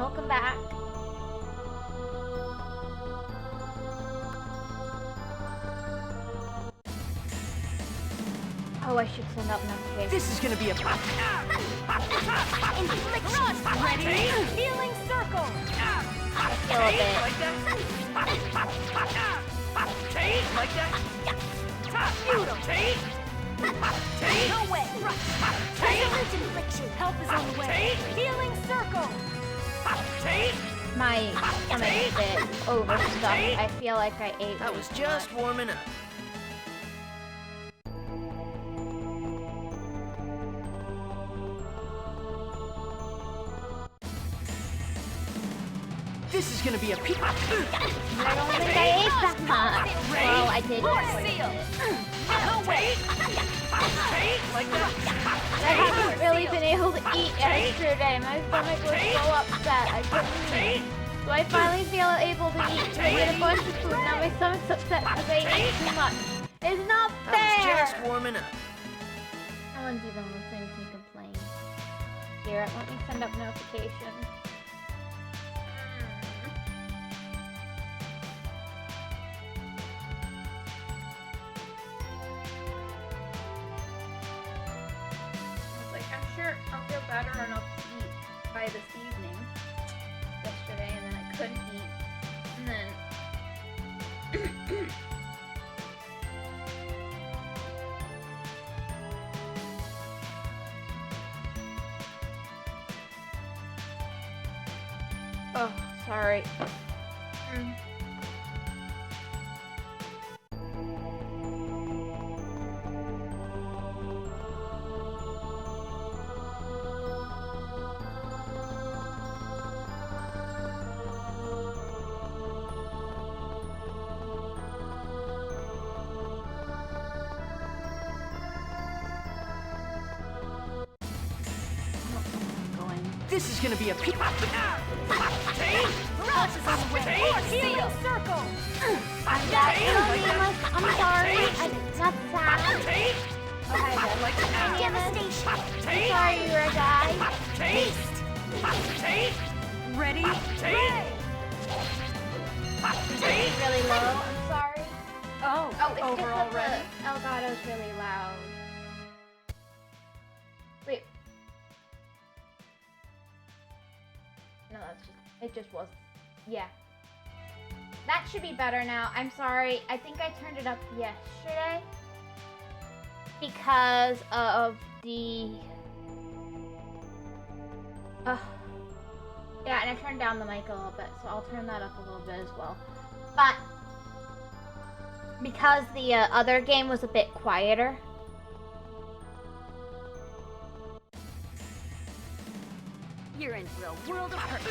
welcome back. Oh, I should send out notifications. This is gonna be a Infliction. Ready? Healing circle. I feel a bit. like that. Take like that. Beautiful. Take. No way. Resolute infliction. Help is on the way. Healing circle. Take. My stomach is a bit overstuffed. I feel like I ate That way was too just much. warming up. This is gonna be a peak. I don't think I ate that much. Well, I did eat More quite a seal. bit. No way. Take like that. I haven't really been able to eat yesterday. My stomach was so upset. I couldn't eat. So I finally feel able to eat. I ate a bunch of food. Now my stomach's upset because I ate too much. It's not That was fair. just warming up. No one's even listening to complain. Here, let me send up notifications. I'm sure I'll feel better enough to eat by this evening. Yesterday, and then I couldn't eat. And then... oh, sorry. This is gonna be a peak. Help is on the way. More seal. Circle. I'm sorry. I'm not sad. Take. Okay, good. Like that. Devastation. I'm sorry you were a guy. Take. Take. Ready? Take. Take. Really low. I'm sorry. Oh, Oh, it's just overall that ready. the Elgato's really loud. Wait. No, that's just, it just was, yeah. That should be better now. I'm sorry. I think I turned it up yesterday because of the, yeah, and I turned down the mic a little bit, so I'll turn that up a little bit as well. But because the other game was a bit quieter. You're in for a world of hurt.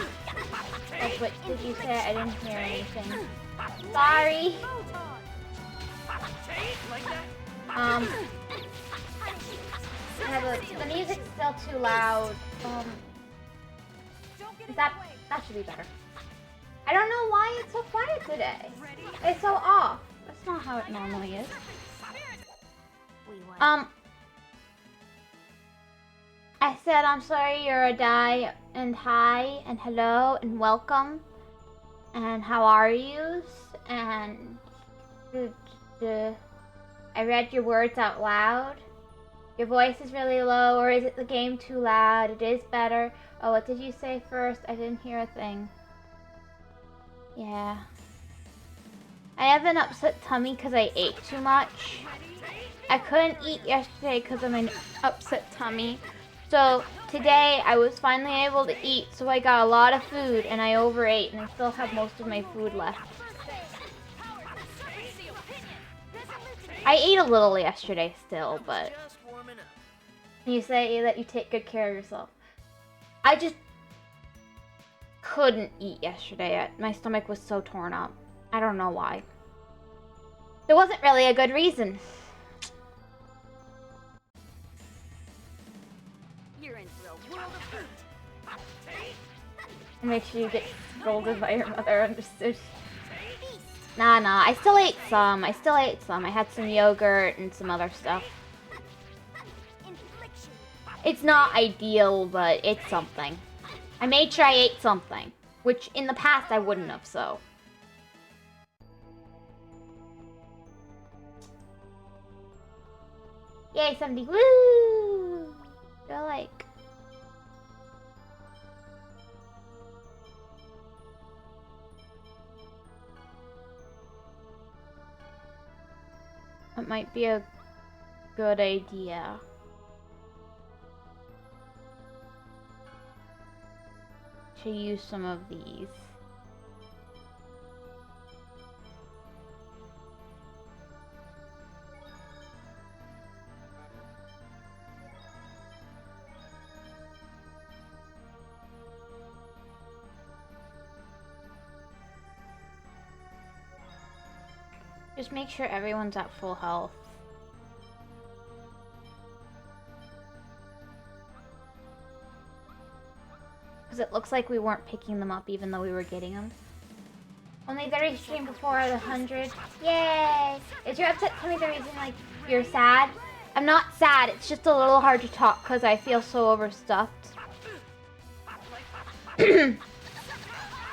Like, what did you say? I didn't hear anything. Sorry. Yeah, the music's still too loud. That should be better. I don't know why it's so quiet today. It's so off. That's not how it normally is. I said I'm sorry you're a die, and hi, and hello, and welcome, and how are yous, and I read your words out loud. Your voice is really low, or is it the game too loud? It is better. Oh, what did you say first? I didn't hear a thing. Yeah. I have an upset tummy because I ate too much. I couldn't eat yesterday because of my upset tummy. So today I was finally able to eat, so I got a lot of food and I overate and I still have most of my food left. I ate a little yesterday still, but you say that you take good care of yourself. I just couldn't eat yesterday. My stomach was so torn up. I don't know why. There wasn't really a good reason. Make sure you get scolded by your mother, understood? Nah, I still ate some. I had some yogurt and some other stuff. It's not ideal, but it's something. I made sure I ate something, which in the past I wouldn't have, so. Yay, 70. Woo! Feel like. It might be a good idea. To use some of these. Just make sure everyone's at full health. Because it looks like we weren't picking them up even though we were getting them. Only 30 stream before the 100. Yay! Is your upset tell me the reason like you're sad? I'm not sad, it's just a little hard to talk because I feel so overstuffed. If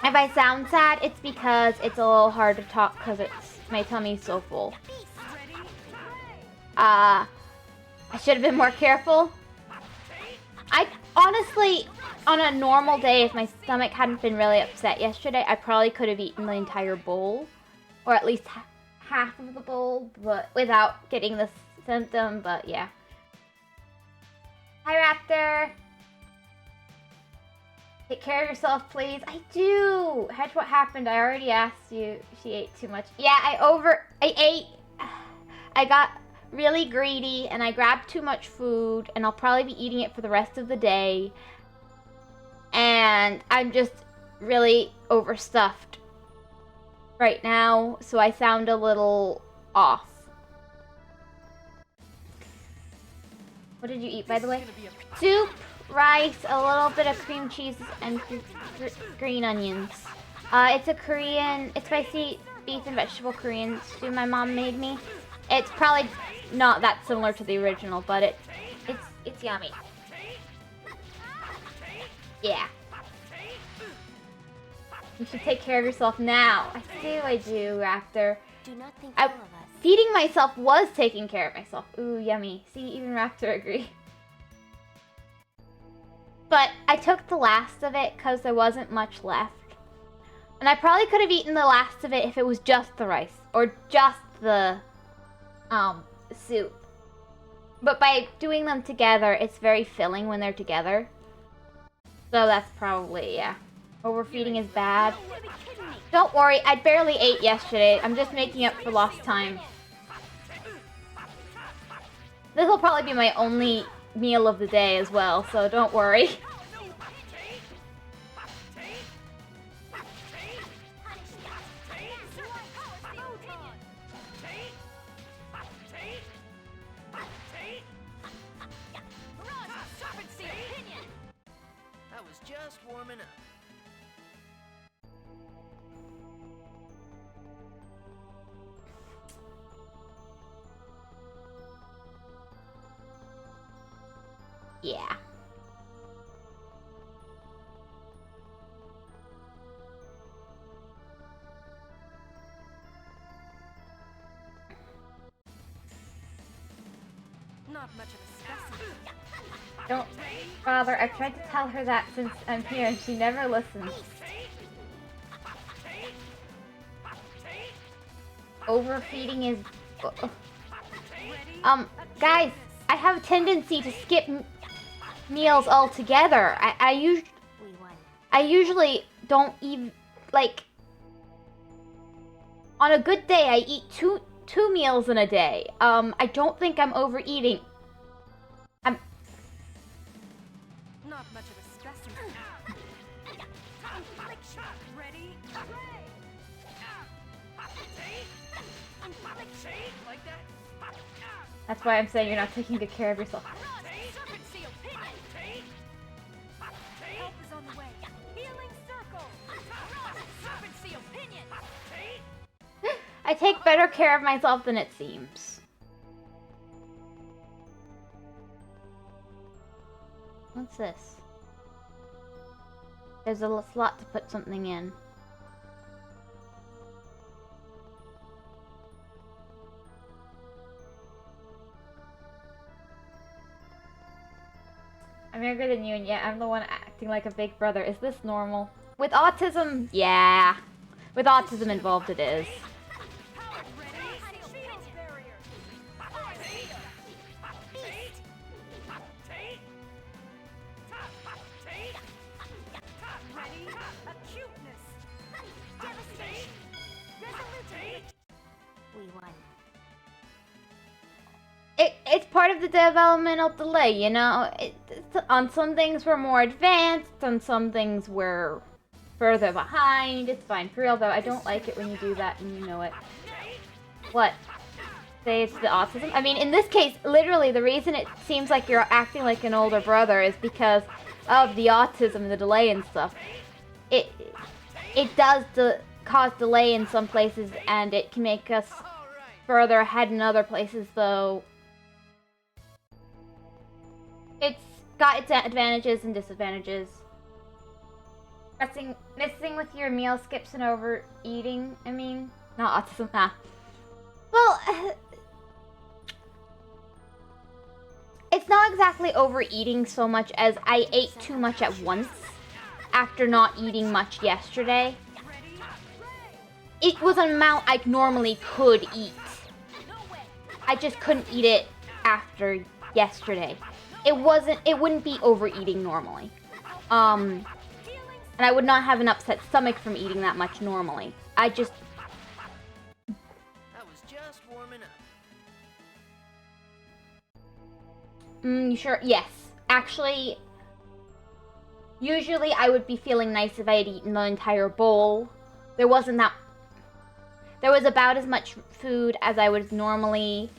I sound sad, it's because it's a little hard to talk because my tummy's so full. I should have been more careful. I honestly, on a normal day, if my stomach hadn't been really upset yesterday, I probably could have eaten the entire bowl. Or at least half of the bowl, but without getting the symptom, but yeah. Hi, Raptor. Take care of yourself, please. I do. Hedge, what happened? I already asked you. She ate too much. Yeah, I got really greedy and I grabbed too much food and I'll probably be eating it for the rest of the day. And I'm just really overstuffed right now, so I sound a little off. What did you eat, by the way? Soup, rice, a little bit of cream cheese, and green onions. It's a Korean, it's spicy beef and vegetable Korean stew my mom made me. It's probably not that similar to the original, but it's yummy. Yeah. You should take care of yourself now. I do, Raptor. Do not think all of us. Feeding myself was taking care of myself. Ooh, yummy. See, even Raptor agree. But I took the last of it because there wasn't much left. And I probably could have eaten the last of it if it was just the rice. Or just the soup. But by doing them together, it's very filling when they're together. So that's probably, yeah. Overfeeding is bad. Don't worry, I barely ate yesterday. I'm just making up for lost time. This will probably be my only meal of the day as well, so don't worry. I was just warming up. Yeah. Not much of a specimen. Don't bother. I've tried to tell her that since I'm here and she never listens. Overfeeding is... guys, I have a tendency to skip meals altogether. I usually don't even, like, on a good day, I eat two meals in a day. I don't think I'm overeating. Not much of a specimen. Ready? That's why I'm saying you're not taking good care of yourself. Help is on the way. Healing circle. I take better care of myself than it seems. What's this? There's a slot to put something in. I'm younger than you, and yet I'm the one acting like a big brother. Is this normal? With autism, yeah. With autism involved, it is. It's part of the developmental delay, you know? On some things we're more advanced, on some things we're further behind. It's fine. For real though, I don't like it when you do that and you know it. What? Say it's the autism? I mean, in this case, literally the reason it seems like you're acting like an older brother is because of the autism, the delay and stuff. It does cause delay in some places, and it can make us further ahead in other places, though. It's got its advantages and disadvantages. Messing with your meal skips and overeating, I mean. Not autism, Well, it's not exactly overeating so much as I ate too much at once after not eating much yesterday. It was an amount I normally could eat. I just couldn't eat it after yesterday. It wouldn't be overeating normally. And I would not have an upset stomach from eating that much normally. I was just warming up. You sure? Yes. Actually, usually I would be feeling nice if I had eaten the entire bowl. There was about as much food as I would normally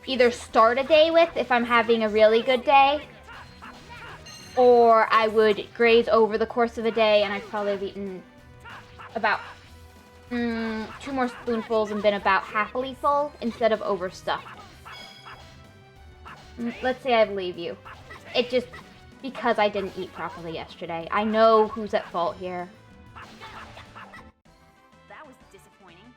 either start a day with if I'm having a really good day, or I would graze over the course of a day, and I'd probably have eaten about 2 more spoonfuls and been about happily full instead of overstuffed. Let's say I believe you. It just because I didn't eat properly yesterday. I know who's at fault here. That was disappointing.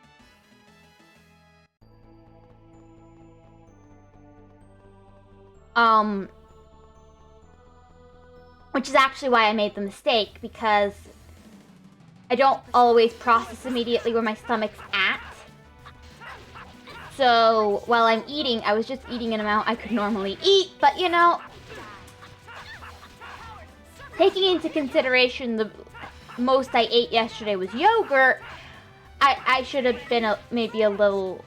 Which is actually why I made the mistake, because I don't always process immediately where my stomach's at. So while I'm eating, I was just eating an amount I could normally eat, but you know, taking into consideration the most I ate yesterday was yogurt, I should have been maybe a little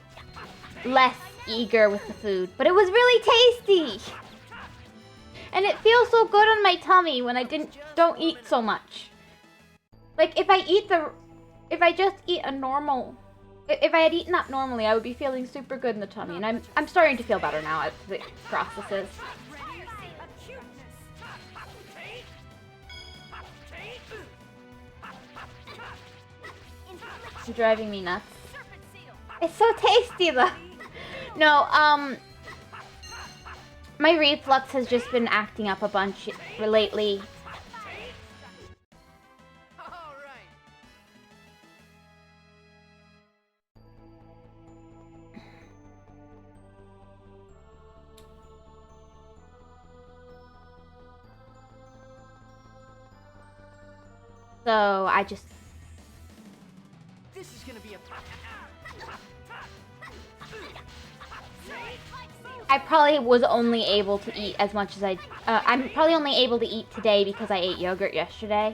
less eager with the food, but it was really tasty. And it feels so good on my tummy when I don't eat so much. Like if I just eat a normal, if I had eaten that normally, I would be feeling super good in the tummy, and I'm starting to feel better now as the processes. It's driving me nuts. It's so tasty though. No, my reflux has just been acting up a bunch lately. So I just... This is gonna be a... I probably was only able to eat as much as I'm probably only able to eat today because I ate yogurt yesterday.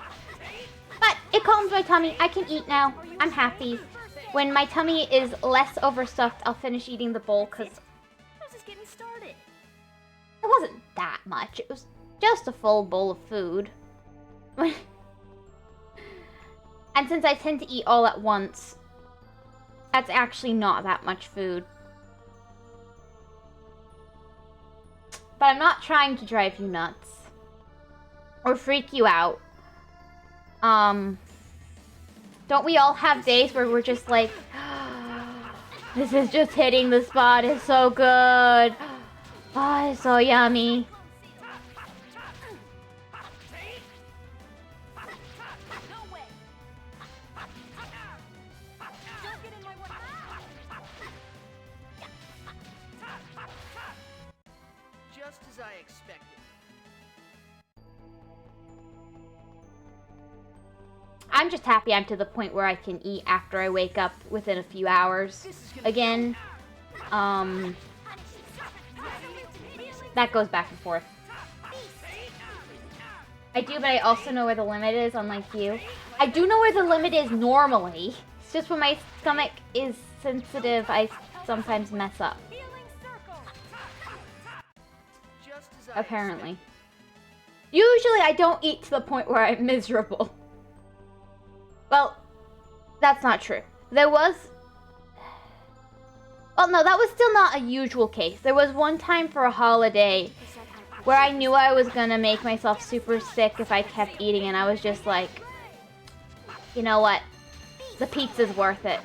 But it calms my tummy. I can eat now. I'm happy. When my tummy is less overstuffed, I'll finish eating the bowl because... I was just getting started. It wasn't that much. It was just a full bowl of food. And since I tend to eat all at once, that's actually not that much food. But I'm not trying to drive you nuts. Or freak you out. Don't we all have days where we're just like, this is just hitting the spot, it's so good. Oh, it's so yummy. expected. I'm just happy I'm to the point where I can eat after I wake up within a few hours. Again, that goes back and forth. I do, but I also know where the limit is, unlike you. I do know where the limit is normally. It's just when my stomach is sensitive, I sometimes mess up. Apparently. Usually I don't eat to the point where I'm miserable. Well, that's not true. There was... Well, no, that was still not a usual case. There was one time for a holiday where I knew I was gonna make myself super sick if I kept eating, and I was just like, you know what? The pizza's worth it.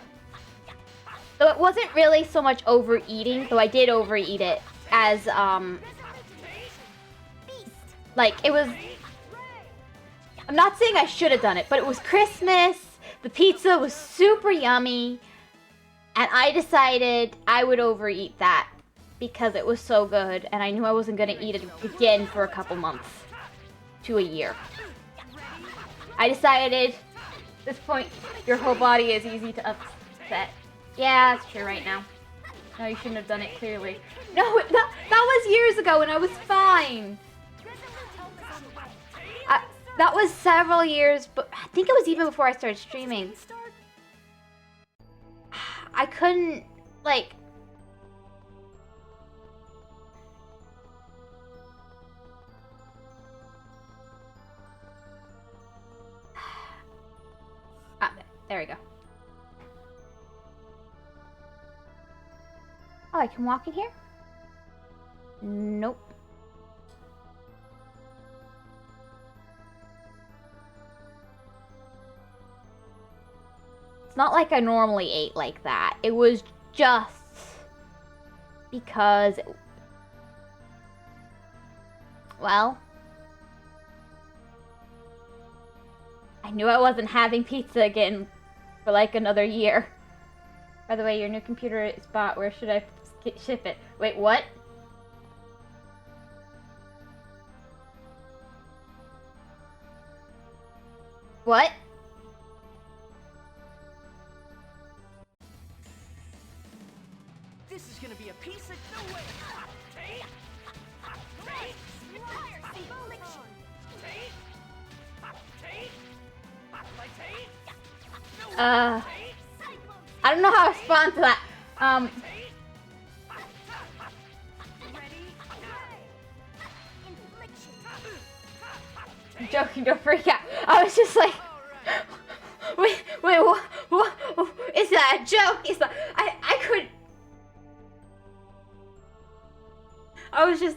So it wasn't really so much overeating, though I did overeat it, as, like, it was... I'm not saying I should have done it, but it was Christmas, the pizza was super yummy, and I decided I would overeat that because it was so good, and I knew I wasn't going to eat it again for a couple months to a year. I decided, at this point, your whole body is easy to upset. Yeah, that's true right now. No, you shouldn't have done it, clearly. No, that was years ago, and I was fine. That was several years, but I think it was even before I started streaming. I couldn't, like... There we go. Oh, I can walk in here? Nope. It's not like I normally ate like that. It was just because, well, I knew I wasn't having pizza again for like another year. By the way, your new computer is bought. Where should I ship it? Wait, what? What? This is gonna be a piece of no way. I don't know how to respond to that. I'm joking, don't freak out. I was just like, wait, what? Is that a joke? Is that, I could. I was just,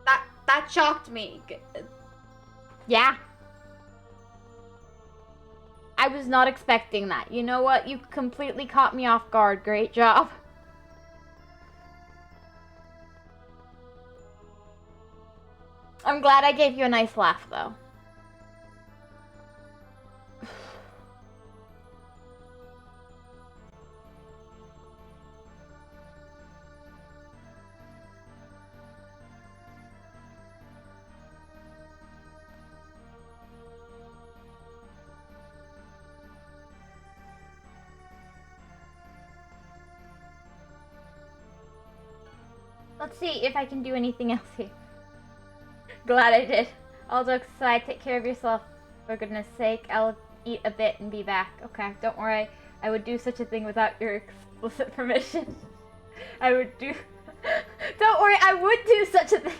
that shocked me. Yeah. I was not expecting that. You know what? You completely caught me off guard. Great job. I'm glad I gave you a nice laugh, though. Let's see if I can do anything else here. Glad I did. All jokes aside, take care of yourself. For goodness sake, I'll eat a bit and be back. Okay, don't worry. I would do such a thing without your explicit permission. I would do... Don't worry, I would do such a thing.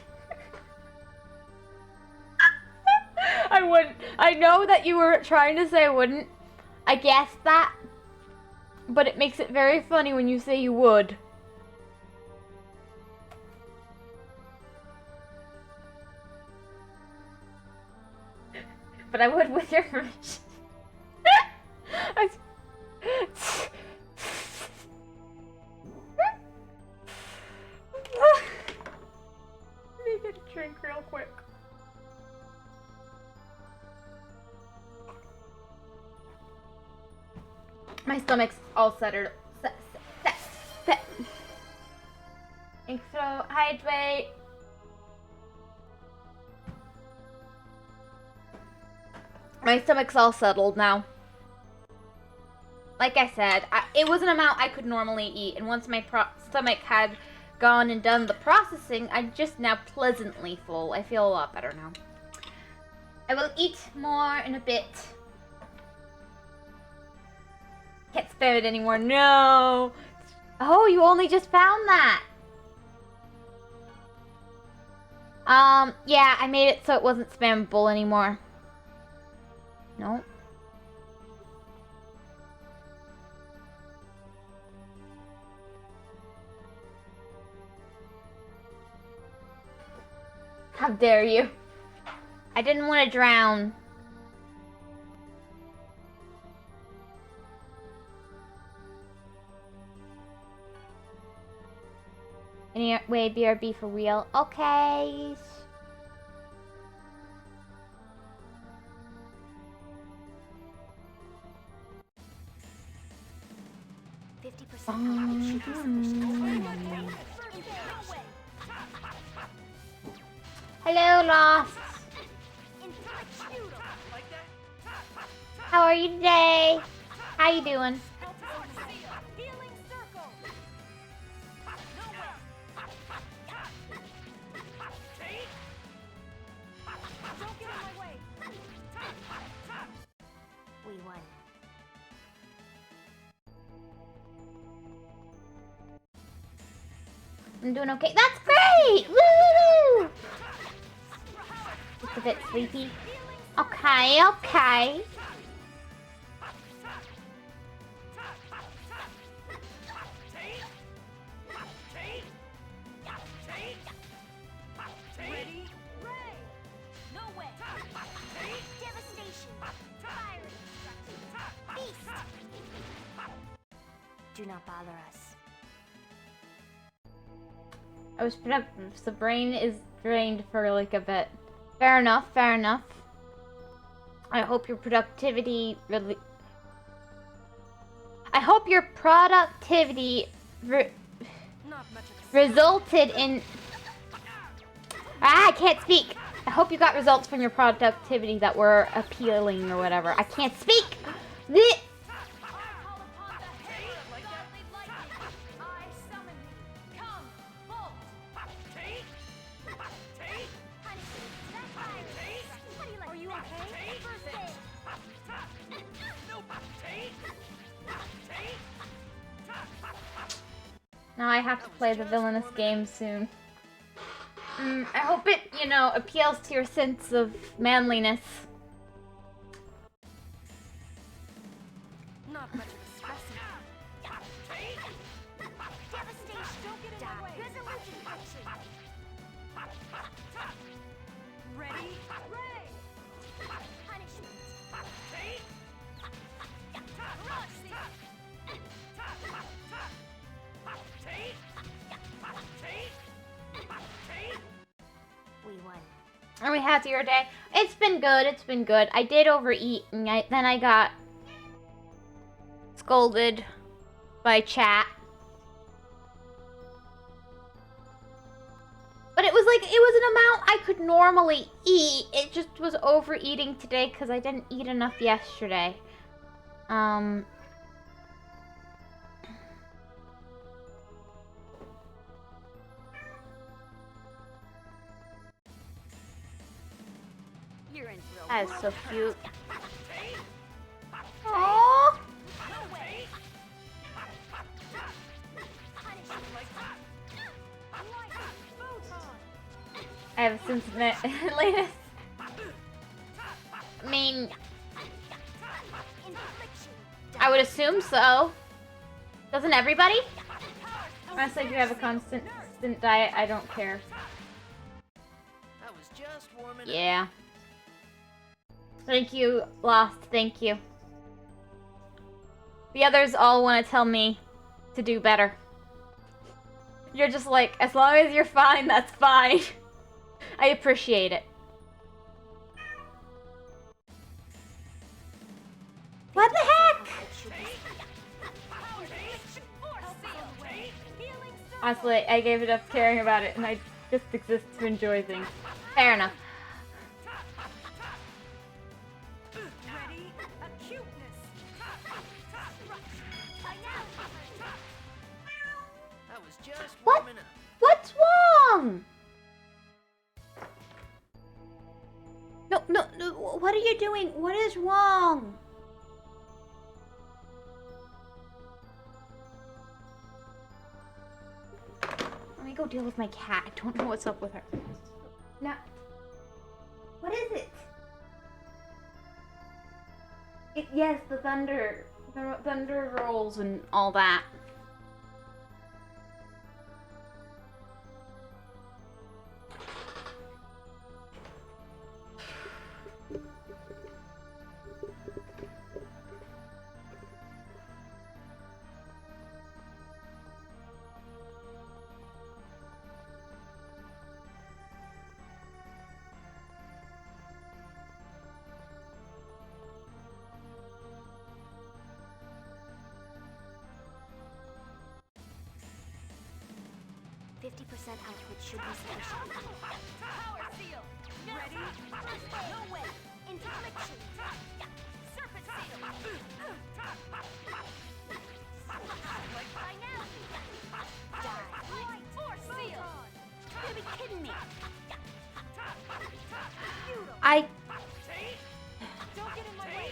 I wouldn't. I know that you were trying to say I wouldn't. I guessed that. But it makes it very funny when you say you would. But I would with your permission. Let me get a drink real quick. My stomach's all settled. Set. Thanks, so hydrate. My stomach's all settled now. Like I said, it was an amount I could normally eat, and once my stomach had gone and done the processing, I'm just now pleasantly full. I feel a lot better now. I will eat more in a bit. Can't spam it anymore. No! Oh, you only just found that! Yeah, I made it so it wasn't spammable anymore. Nope. How dare you? I didn't want to drown. Anyway, BRB for real. Okay. 50%. Hello, Lost. How are you today? How you doing? Healing circle. No way. Don't get in my way. We won. I'm doing okay. That's great! Woo! Just a bit sleepy. Okay, okay. Ready? Ray. No way. Devastation. Fire destruction. Beast. Do not bother us. I was productive, so the brain is drained for like a bit. Fair enough, fair enough. I hope your productivity really... I hope your productivity Not much of a resulted in... I can't speak! I hope you got results from your productivity that were appealing or whatever. I can't speak! Blech. Now I have to play the villainous game soon. I hope it, you know, appeals to your sense of manliness. Not much of a specimen. Devastation. Don't get in my way. Resolution action. Ready? Ray. Punishment. Mercy. We won. Are we happy your day? It's been good, it's been good. I did overeat, and then I got scolded by chat. But it was like, it was an amount I could normally eat. It just was overeating today because I didn't eat enough yesterday. You're in for a That is so cute. Aww. No way. I have a sense of latest. I mean, I would assume so. Doesn't everybody? Unless like you have a constant diet, I don't care. I was just warming up. Yeah. Thank you, Lost. Thank you. The others all want to tell me to do better. You're just like, as long as you're fine, that's fine. I appreciate it. What the heck? Honestly, I gave it up caring about it, and I just exist to enjoy things. Fair enough. what are you doing? What is wrong? Let me go deal with my cat. I don't know what's up with her. No. What is it? Yes, the thunder rolls and all that. Output should be sufficient. Power seal. Ready? No way. Infliction. Serpent seal. Like by now. Die. Force seal. You gotta be kidding me. Don't get in my way.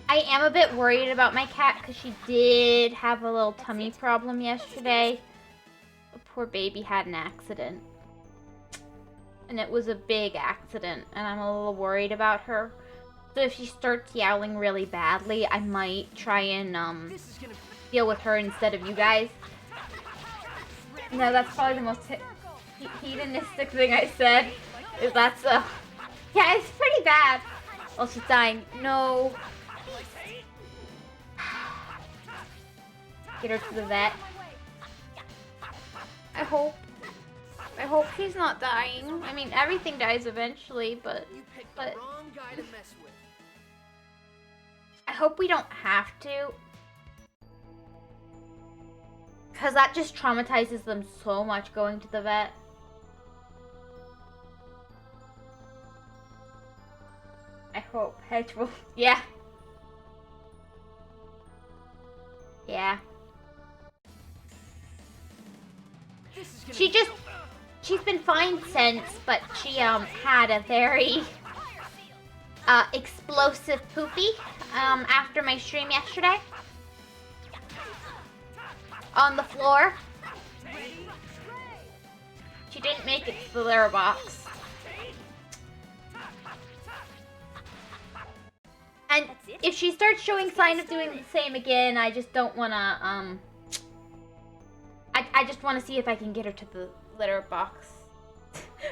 I am a bit worried about my cat because she did have a little tummy problem yesterday. The poor baby had an accident. And it was a big accident, and I'm a little worried about her. So if she starts yowling really badly, I might try and deal with her instead of you guys. No, that's probably the most hedonistic thing I said. Is that's yeah, it's pretty bad. Oh, she's dying. No. Get her to the vet. I hope she's not dying. I mean, everything dies eventually, but the wrong guy to mess with. I hope we don't have to. Because that just traumatizes them so much going to the vet. I hope Hedge will... Yeah. Yeah. She's been fine since, but she had a very explosive poopy after my stream yesterday on the floor. She didn't make it to the litter box. And if she starts showing sign of doing the same again, I just don't wanna I just want to see if I can get her to the litter box.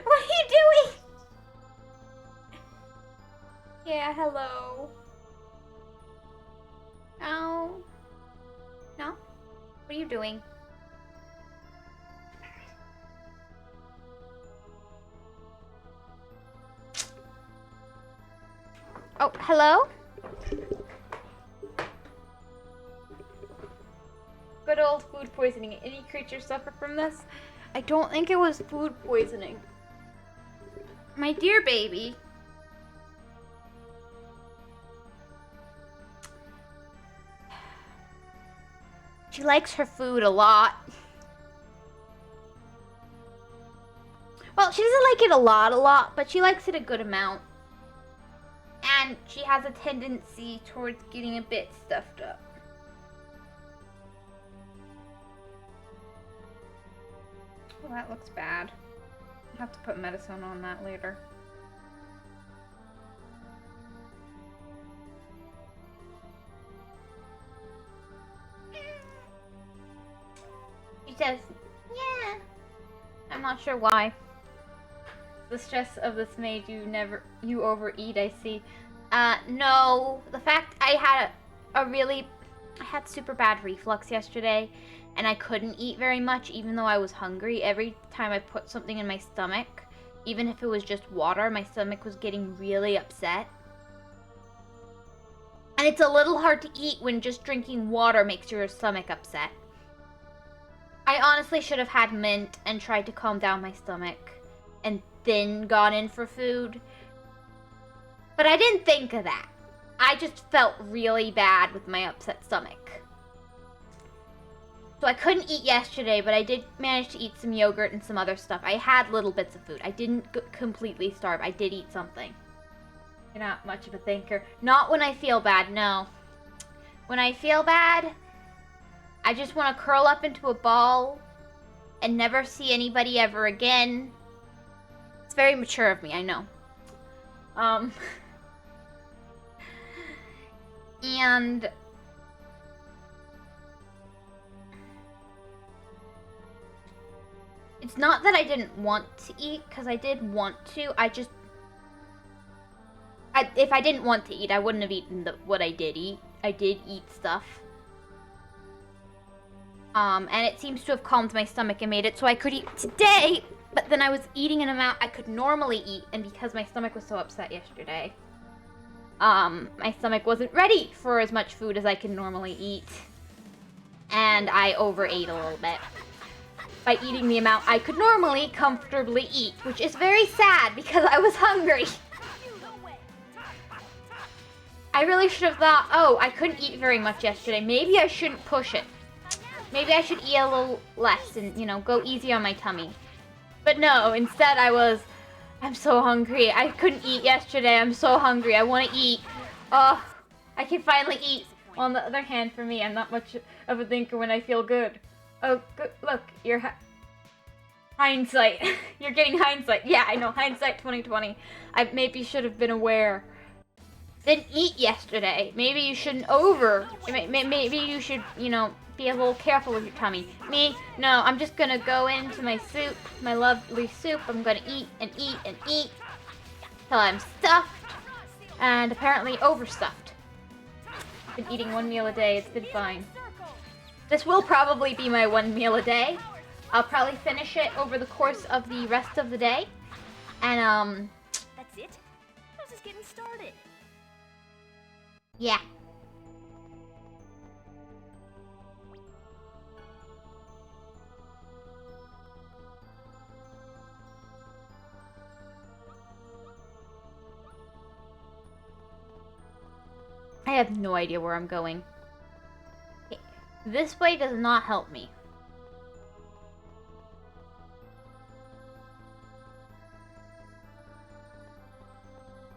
What are you doing? Yeah, hello. Oh. No? What are you doing? Oh, hello? Good old food poisoning. Any creatures suffer from this? I don't think it was food poisoning. My dear baby. She likes her food a lot. Well, she doesn't like it a lot, but she likes it a good amount. And she has a tendency towards getting a bit stuffed up. Well, that looks bad. I'll have to put medicine on that later. She says, yeah. I'm not sure why. The stress of this made you overeat, I see. No. The fact I had super bad reflux yesterday, and I couldn't eat very much even though I was hungry. Every time I put something in my stomach, even if it was just water, my stomach was getting really upset. And it's a little hard to eat when just drinking water makes your stomach upset. I honestly should have had mint and tried to calm down my stomach and then gone in for food. But I didn't think of that. I just felt really bad with my upset stomach. So I couldn't eat yesterday, but I did manage to eat some yogurt and some other stuff. I had little bits of food. I didn't completely starve. I did eat something. You're not much of a thinker. Not when I feel bad, no. When I feel bad, I just want to curl up into a ball and never see anybody ever again. It's very mature of me, I know. And it's not that I didn't want to eat, because I did want to. If I didn't want to eat, I wouldn't have eaten what I did eat. I did eat stuff. And it seems to have calmed my stomach and made it so I could eat today, but then I was eating an amount I could normally eat, and because my stomach was so upset yesterday, my stomach wasn't ready for as much food as I can normally eat, and I overate a little bit by eating the amount I could normally comfortably eat, which is very sad because I was hungry. I really should have thought, oh, I couldn't eat very much yesterday. Maybe I shouldn't push it. Maybe I should eat a little less and, you know, go easy on my tummy. But no, instead I'm so hungry. I couldn't eat yesterday. I'm so hungry. I want to eat. Oh, I can finally eat. On the other hand, for me, I'm not much of a thinker when I feel good. Oh, good. Look, you're hindsight. You're getting hindsight. Yeah, I know. Hindsight 2020. I maybe should have been aware. Didn't eat yesterday. Maybe you shouldn't maybe you should, you know, be a little careful with your tummy. Me, no, I'm just gonna go into my soup, my lovely soup. I'm gonna eat and eat and eat till I'm stuffed and apparently overstuffed. Been eating 1 meal a day. It's been fine. This will probably be my 1 meal a day. I'll probably finish it over the course of the rest of the day. And, That's it? I was just getting started. yeah. I have no idea where I'm going. This way does not help me.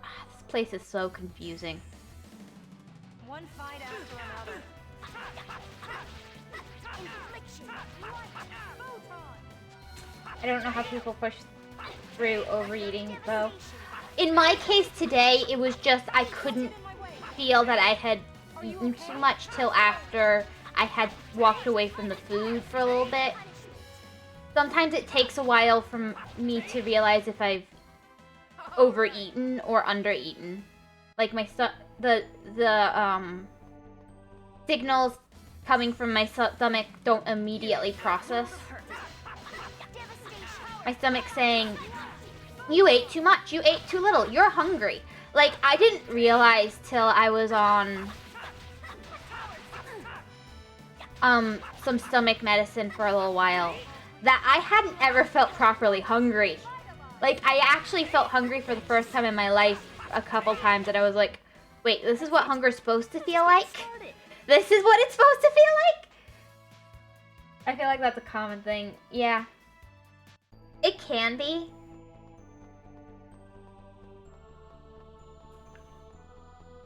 This place is so confusing. One fight after another. Infliction. I don't know how people push through overeating, though. In my case today, it was just I couldn't feel that I had eaten too much till after I had walked away from the food for a little bit. Sometimes it takes a while for me to realize if I've overeaten or undereaten. Like my the signals coming from my stomach don't immediately process. My stomach's saying, you ate too much, you ate too little, you're hungry. Like, I didn't realize till I was on some stomach medicine for a little while that I hadn't ever felt properly hungry. Like, I actually felt hungry for the first time in my life a couple times, and I was like, wait, this is what hunger's supposed to feel like? This is what it's supposed to feel like? I feel like that's a common thing. Yeah. It can be.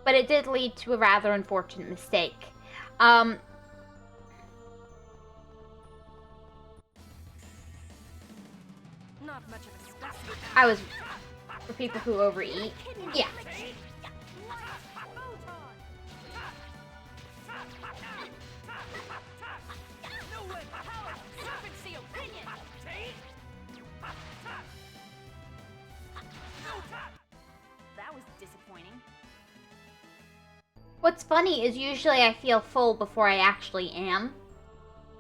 But it did lead to a rather unfortunate mistake. Not much of a specimen. I was for people who overeat. Yeah. That was disappointing. What's funny is usually I feel full before I actually am.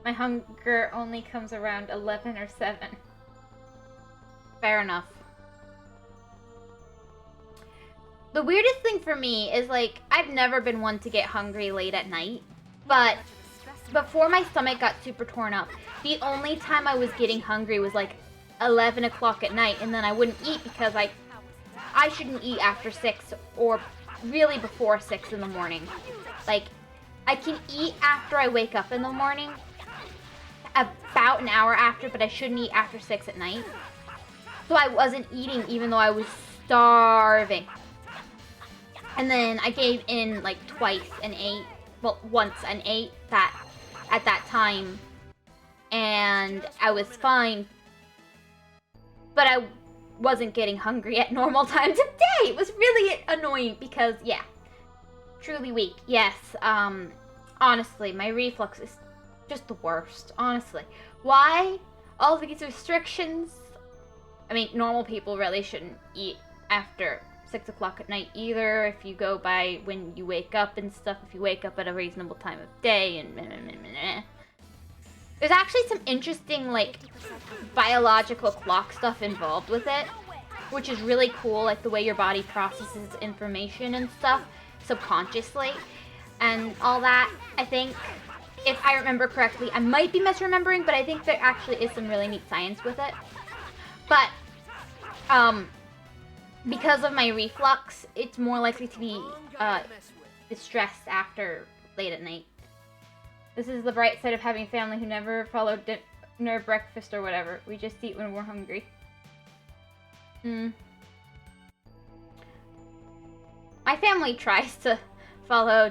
My hunger only comes around 11 or 7. Fair enough. The weirdest thing for me is, like, I've never been one to get hungry late at night, but before my stomach got super torn up, the only time I was getting hungry was like 11 o'clock at night, and then I wouldn't eat because I shouldn't eat after 6 or really before 6 in the morning. Like, I can eat after I wake up in the morning, about an hour after, but I shouldn't eat after 6 at night. So I wasn't eating even though I was starving. And then I gave in like twice and ate, well, once and ate that at that time. And I was fine. But I wasn't getting hungry at normal times of day. It was really annoying because, yeah, truly weak. Yes, honestly, my reflux is just the worst, honestly. Why? All these restrictions? I mean, normal people really shouldn't eat after 6 o'clock at night either, if you go by when you wake up and stuff, if you wake up at a reasonable time of day, and there's actually some interesting, like, biological clock stuff involved with it, which is really cool, like the way your body processes information and stuff subconsciously, and all that. I think, if I remember correctly, I might be misremembering, but I think there actually is some really neat science with it. But, because of my reflux, it's more likely to be distressed after late at night. This is the bright side of having a family who never followed dinner, breakfast, or whatever. We just eat when we're hungry. My family tries to follow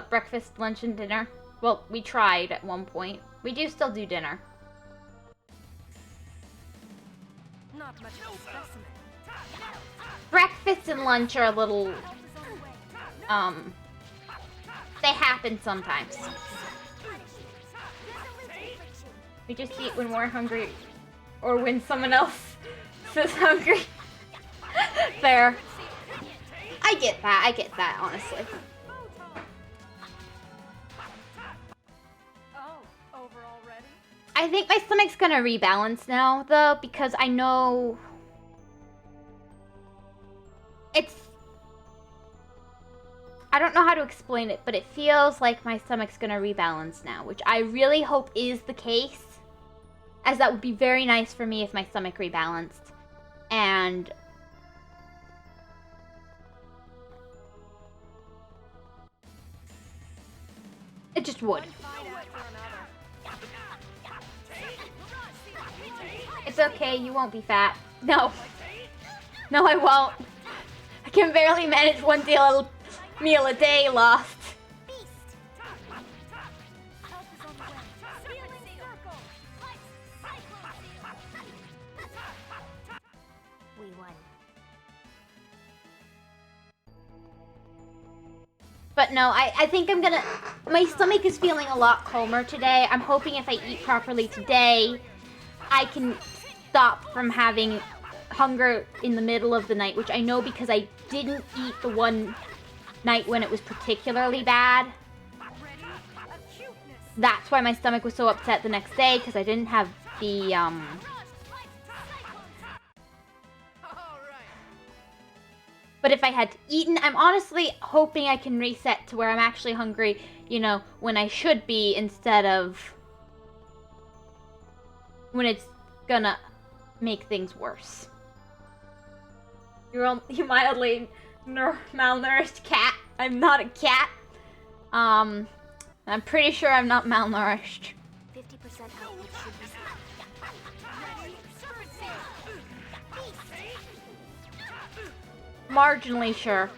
breakfast, lunch, and dinner. Well, we tried at one point. We do still do dinner. Not much of a specimen. Breakfast and lunch are a little, they happen sometimes. We just eat when we're hungry, or when someone else is hungry. Fair. I get that, honestly. Oh, over already? I think my stomach's gonna rebalance now, though, because I know I don't know how to explain it, but it feels like my stomach's gonna rebalance now, which I really hope is the case, as that would be very nice for me if my stomach rebalanced. And it just would. It's okay, you won't be fat. No. No, I won't. I can barely manage one meal a day, Lost. We won. But no, I think I'm gonna... My stomach is feeling a lot calmer today. I'm hoping if I eat properly today, I can stop from having hunger in the middle of the night, which I know because I didn't eat the one night when it was particularly bad. That's why my stomach was so upset the next day, because I didn't have the, But if I had eaten, I'm honestly hoping I can reset to where I'm actually hungry, you know, when I should be, instead of when it's gonna make things worse. You mildly malnourished cat. I'm not a cat. I'm pretty sure I'm not malnourished. 50% output should be Marginally sure.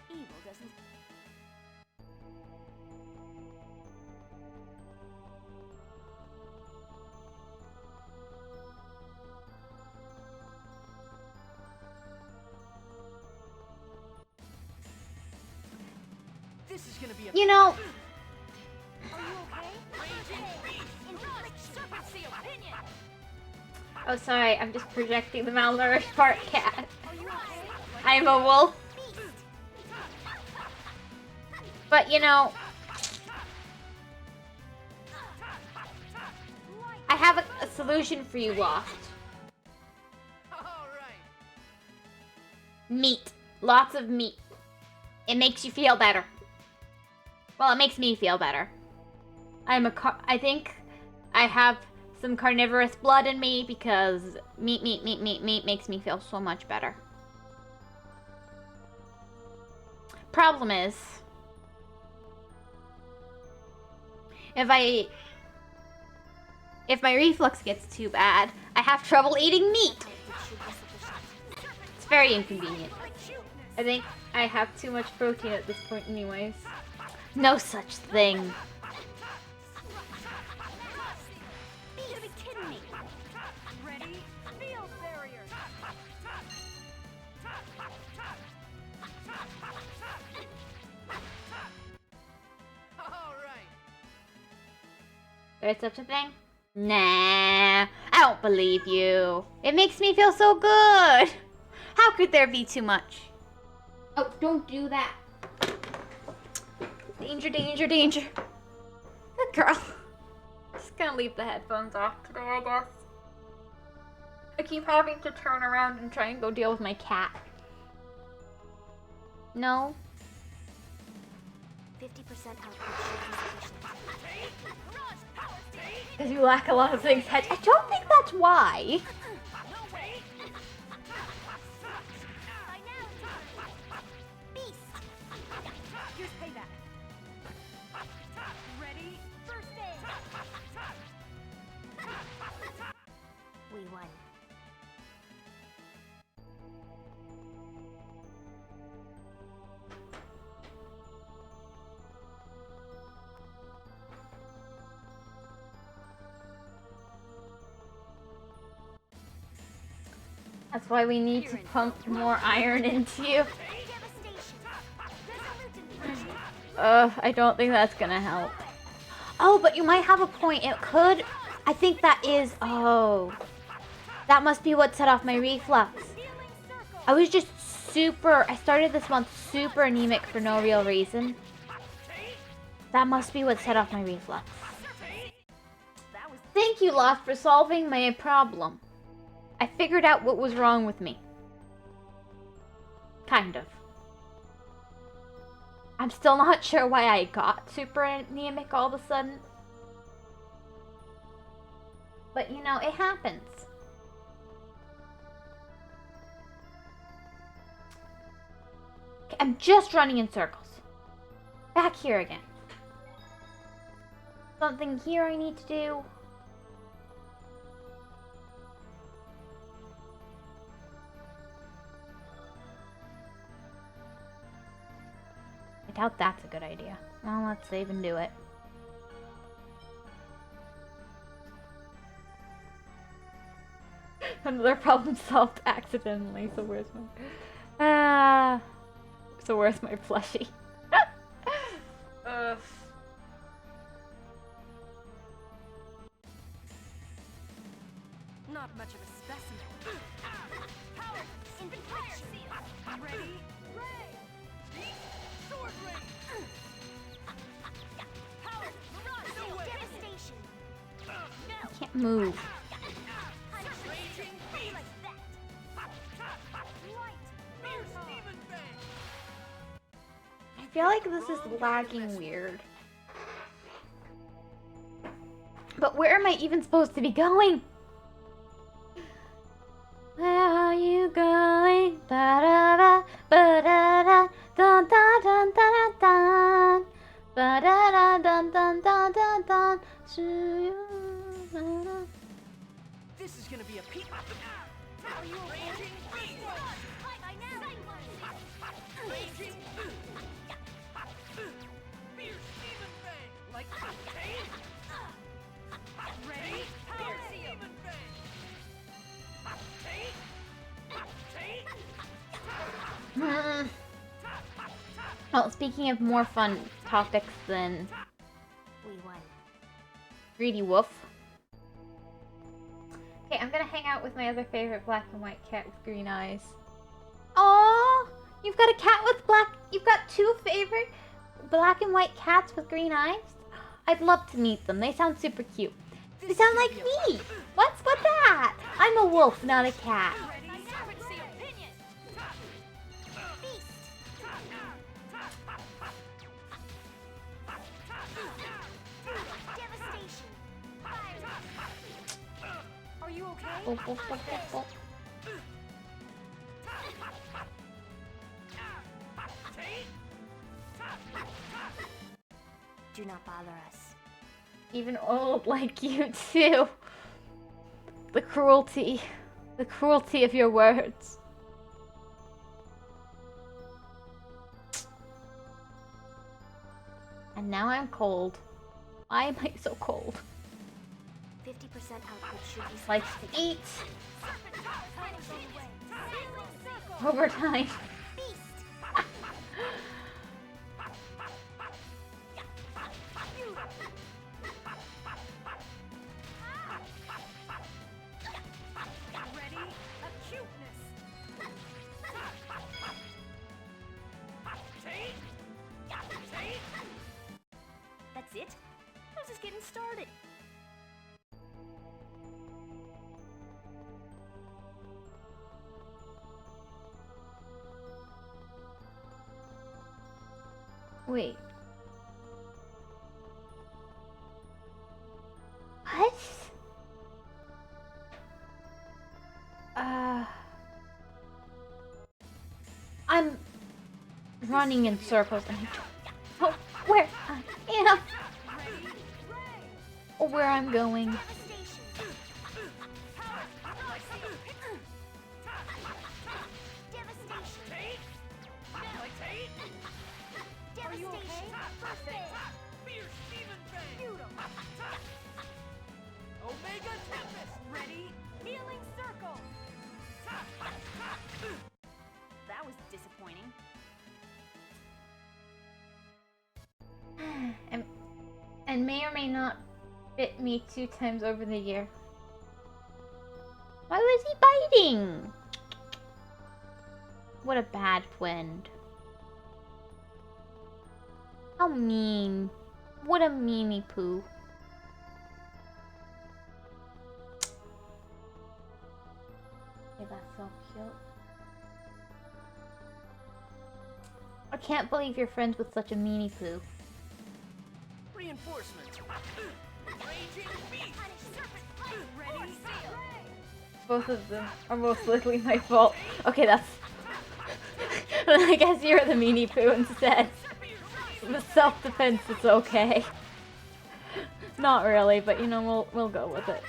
Evil doesn't. This is gonna be a You know, Are you okay? Serpent seal, pinion. oh sorry, I'm just projecting the malnourished part cat. Are you okay? I am a wolf. But you know, I have a solution for you, Lost. all right. Meat. Lots of meat. It makes you feel better. Well, it makes me feel better. I think I have some carnivorous blood in me because meat makes me feel so much better. Problem is, if my reflux gets too bad, I have trouble eating meat. It's very inconvenient. I think I have too much protein at this point anyways. No such thing. You gotta be kidding me. Ready? Field barrier. All right. There's such a thing? Nah, I don't believe you. It makes me feel so good. How could there be too much? Oh, don't do that. Danger, danger, danger. Good girl. Just gonna leave the headphones off today, I guess. I keep having to turn around and try and go deal with my cat. No? 50% output should be sufficient. Because you lack a lot of things. I don't think that's why. By now, beast. Here's payback. Ready? First aid. We won. That's why we need to pump more iron into you. I don't think that's gonna help. Oh, but you might have a point. It could. I think that is. Oh. That must be what set off my reflux. I was just I started this month super anemic for no real reason. That must be what set off my reflux. Thank you, Lost, for solving my problem. I figured out what was wrong with me. Kind of. I'm still not sure why I got super anemic all of a sudden. But you know, it happens. Okay, I'm just running in circles. Back here again. Something here I need to do. I doubt that's a good idea. Well, let's save and do it. Another problem solved accidentally, so where's my... so where's my plushie? Not much of a specimen. Power in the fire seal. Ready? Ray. Sword ray. Power mirage seal. Devastation. No. I can't move. Raging beast. Like that. Light. Fierce demon fang. I feel like this is lagging weird. But where am I even supposed to be going? Where are you going? Ba-da-da, ba-da-da, dun dun dun dun dun, ba-da-da dun dun dun dun dun. This is gonna be a peak. Are you raging beast? By now. Raging fierce demon fang. Like pain. Ready? Power seal. Demon fang. Well, speaking of more fun topics than We won. Greedy Wolf. Okay, I'm gonna hang out with my other favorite black and white cat with green eyes. Aww! You've got a cat with you've got two favorite black and white cats with green eyes? I'd love to meet them. They sound super cute. They sound like me! What's with that? I'm a wolf, not a cat. Ready? Serpent seal. Pinion. Beast. Devastation. Fire. Oh, oh, oh, oh, oh. Do not bother us. Even old like you too. The cruelty of your words. And now I'm cold. Why am I so cold? 50% output should be Likes to eat. Overtime. Overtime. Beast. Ready? Acuteness. That's it? I was just getting started. Wait. What? I'm running in circles and I don't know where I am or where I'm going. Are you okay? Omega Tempest! Ready? Healing circle. That was disappointing. And may or may not bit me 2 times over the year. Why was he biting? What a bad friend. How mean. What a meanie poo. Okay, that's so cute. I can't believe you're friends with such a meanie poo. Reinforcements! Raging Beast! Ready? Both of them are most likely my fault. Okay, that's... I guess you're the meanie poo instead. With self-defense, it's okay. Not really, but you know, we'll go with it.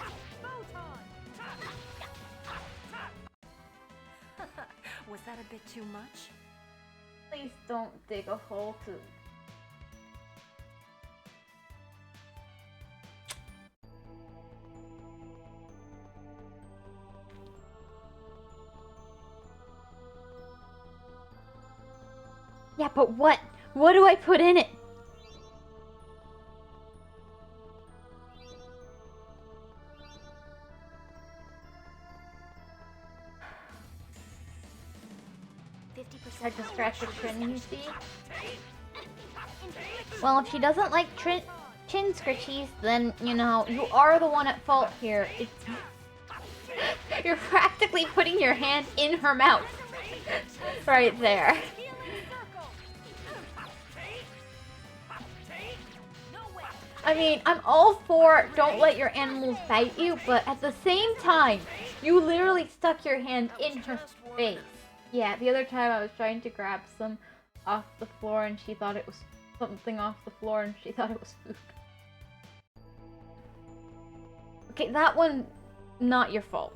Was that a bit too much? Please don't dig a hole too. Yeah, but what? What do I put in it? I distracted Trin, you see? Well, if she doesn't like chin scritchies, then, you know, you are the one at fault here. You're practically putting your hand in her mouth. Right there. I mean, I'm all for don't let your animals bite you, but at the same time, you literally stuck your hand in her face. Yeah, the other time I was trying to grab some off the floor and she thought it was something off the floor and she thought it was food. Okay, that one, not your fault.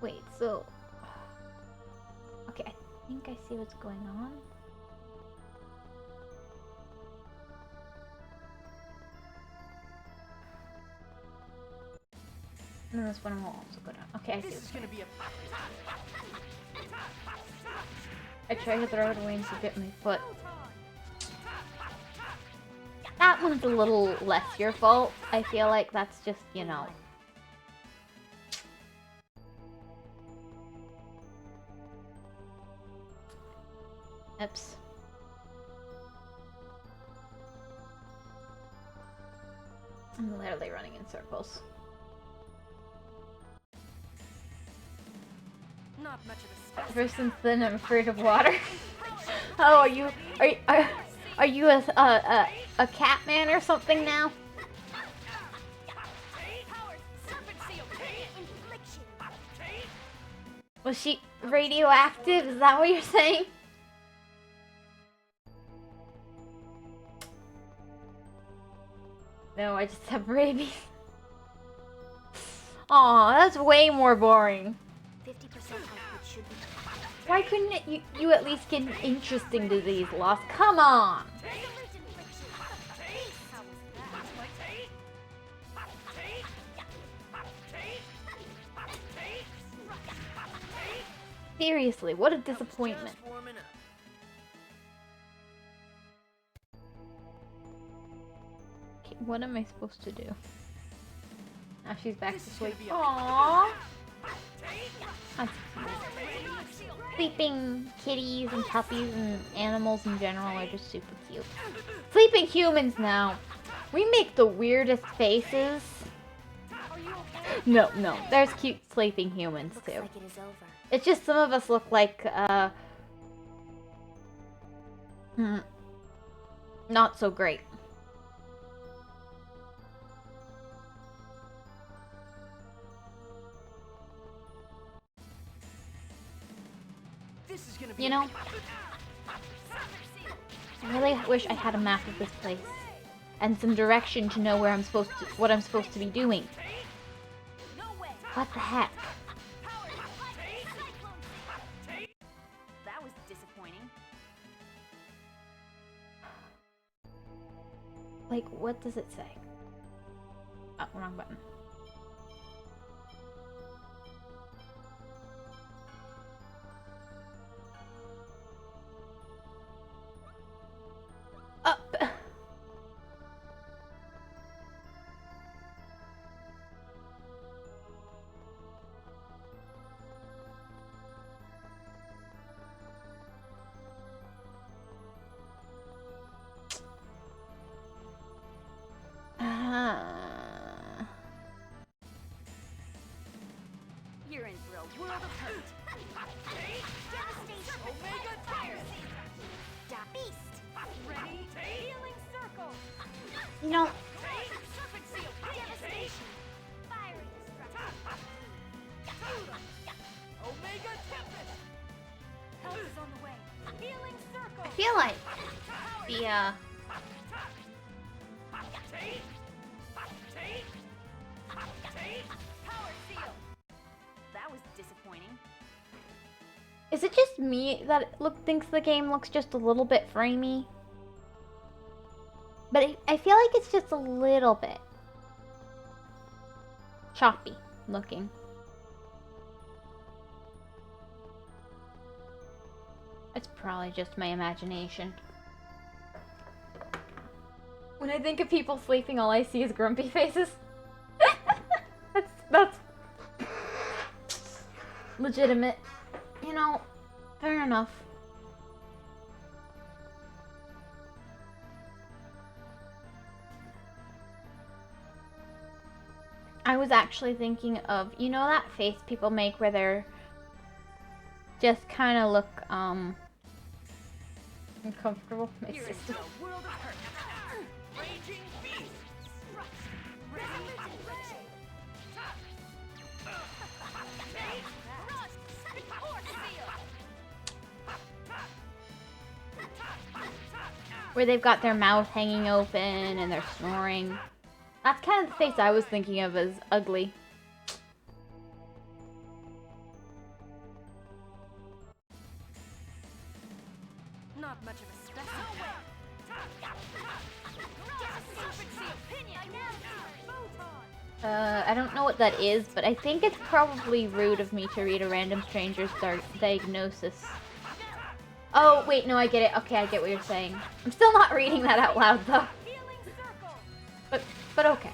Wait, so... Okay, I think I see what's going on. And this one will also go down. Okay, I see. This is gonna be a... I tried to throw it away and she bit my foot. That one's a little less your fault. I feel like that's just, you know. Oops. I'm literally running in circles. Not much of a specimen. Ever since then, I'm afraid of water. Oh, are you a cat man or something now? Was she radioactive? Is that what you're saying? No, I just have rabies. Aw, that's way more boring. 50% output should be. Why couldn't you at least get an interesting disease loss? Come on! Resolute infliction. How was that? Seriously, what a disappointment. Just warming up. Okay, what am I supposed to do? Now she's back This to is gonna sleep. be a- Aww. That's Resolute seal. Sleeping kitties and puppies and animals in general are just super cute. Sleeping humans now. We make the weirdest faces. Are you okay? No, there's cute sleeping humans Looks too. like it is over. It's just some of us look like, not so great. This is gonna be You a- know, I really wish I had a map of this place and some direction to know where what I'm supposed to be doing. No way. What the heck? Power. Cyclone seal. That was disappointing. Like, what does it say? Oh, wrong button. Up. You're in for a world of hurt. Devastation. Omega fire seal. Beast. Ready? Healing circle. You know, Serpent seal. Devastation. Fiery destruction. Omega Tempest. Help is on the way. Healing circle. I feel like the, Power seal. That was disappointing. is it just me that thinks the game looks just a little bit framey? But I feel like it's just a little bit choppy looking. It's probably just my imagination. When I think of people sleeping, all I see is grumpy faces. that's legitimate. You know, fair enough. I was actually thinking of, you know that face people make where they're just kind of look, uncomfortable? My You're in sister. for a world of hurt. Raging beast. Resolute infliction. Force seal. Where they've got their mouth hanging open and they're snoring. That's kind of the face I was thinking of as ugly. Not much of a specimen. Serpent seal. Pinion. Photon. I don't know what that is, but I think it's probably rude of me to read a random stranger's diagnosis. Oh, wait, no, I get it. Okay, I get what you're saying. I'm still not reading that out loud, though. Healing circle. But okay.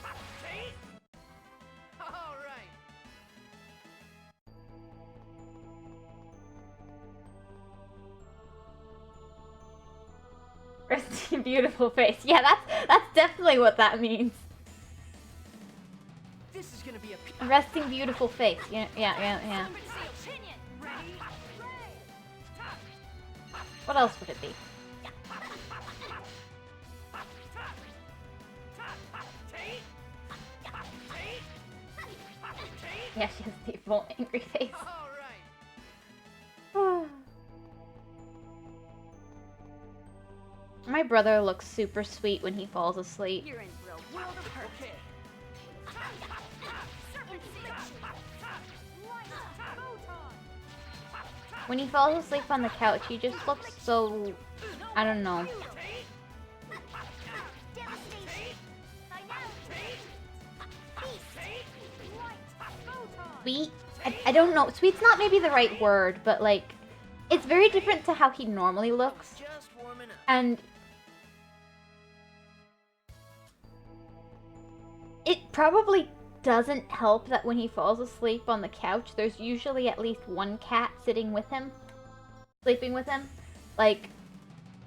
All right. Resting beautiful face. Yeah, that's definitely what that means. This is gonna be a. Resting beautiful face. Yeah. Serpent seal. Pinion. Ready? What else would it be? Yeah, she has a deep, angry face. All right. brother looks super sweet when he falls asleep. You're in for a world of hurt. Okay. Serpent selection. Light photon. When he falls asleep on the couch, he just looks so... I don't know. Devastation. Finality. Beast. Light photon. Sweet? I don't know. Sweet's not maybe the right word, but like... It's very different to how he normally looks. Just warming up. And... It probably doesn't help that when he falls asleep on the couch, there's usually at least one cat sitting with him. Sleeping with him. Like,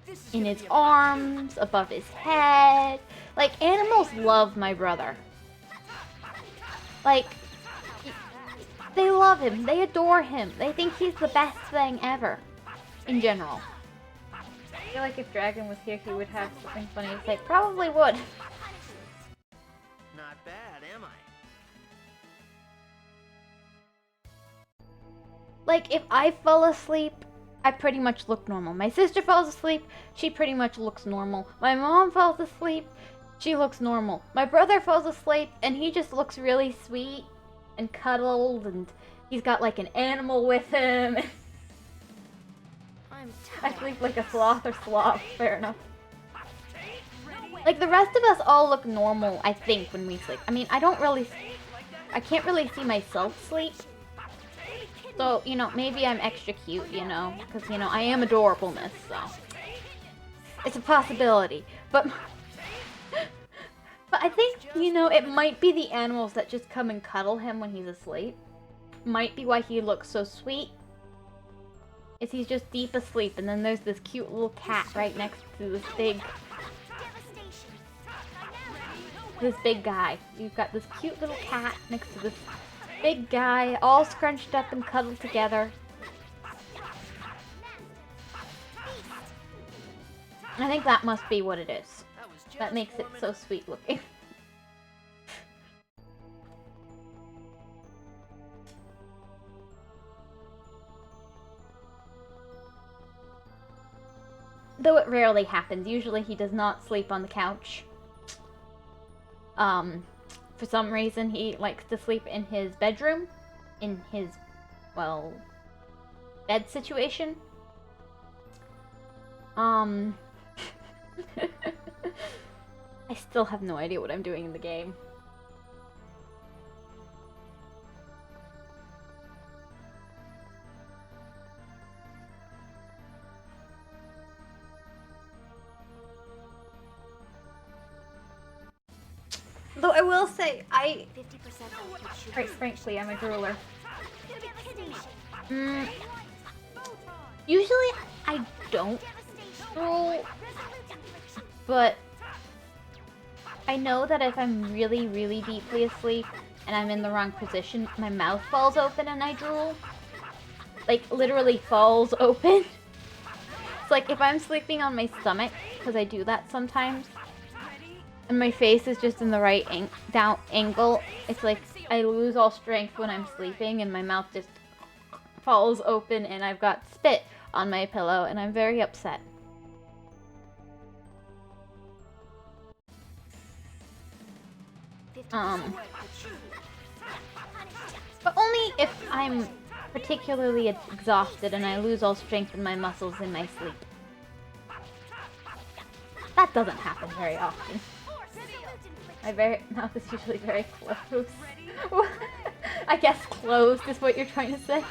This is in gonna his be a- arms, above his head. Like, animals love my brother. Like, they love him. They adore him. They think he's the best thing ever. In general. I feel like if Dragon was here, he would have something funny to say. Probably would. Not bad, am I? Like, if I fall asleep, I pretty much look normal. My sister falls asleep, she pretty much looks normal. My mom falls asleep, she looks normal. My brother falls asleep, and he just looks really sweet and cuddled, and he's got like an animal with him. I'm I tired. sleep like a sloth or sloth, fair enough. Like, the rest of us all look normal, I think, when we sleep. I mean, I can't really see myself sleep. So, you know, maybe I'm extra cute, you know, because, you know, I am adorableness, so. It's a possibility. But I think, you know, it might be the animals that just come and cuddle him when he's asleep. Might be why he looks so sweet. Is he's just deep asleep, and then there's this cute little cat right next to this big guy. You've got this cute little cat next to this big guy, all scrunched up and cuddled together. I think that must be what it is. That was just That makes it warming so up. sweet looking. Though it rarely happens. Usually he does not sleep on the couch. For some reason he likes to sleep in his bedroom. In his, well, bed situation. I still have no idea what I'm doing in the game. Though I will say, 50% quite frankly, I'm a drooler. Devastation. Usually I don't drool, but I know that if I'm really, really deeply asleep and I'm in the wrong position, my mouth falls open and I drool. Like, literally falls open. It's like if I'm sleeping on my stomach, because I do that sometimes, and my face is just in the right down angle, it's like I lose all strength when I'm sleeping and my mouth just falls open and I've got spit on my pillow and I'm very upset. But only if I'm particularly exhausted and I lose all strength in my muscles in my sleep. That doesn't happen very often. My mouth is usually very closed. I guess closed is what you're trying to say.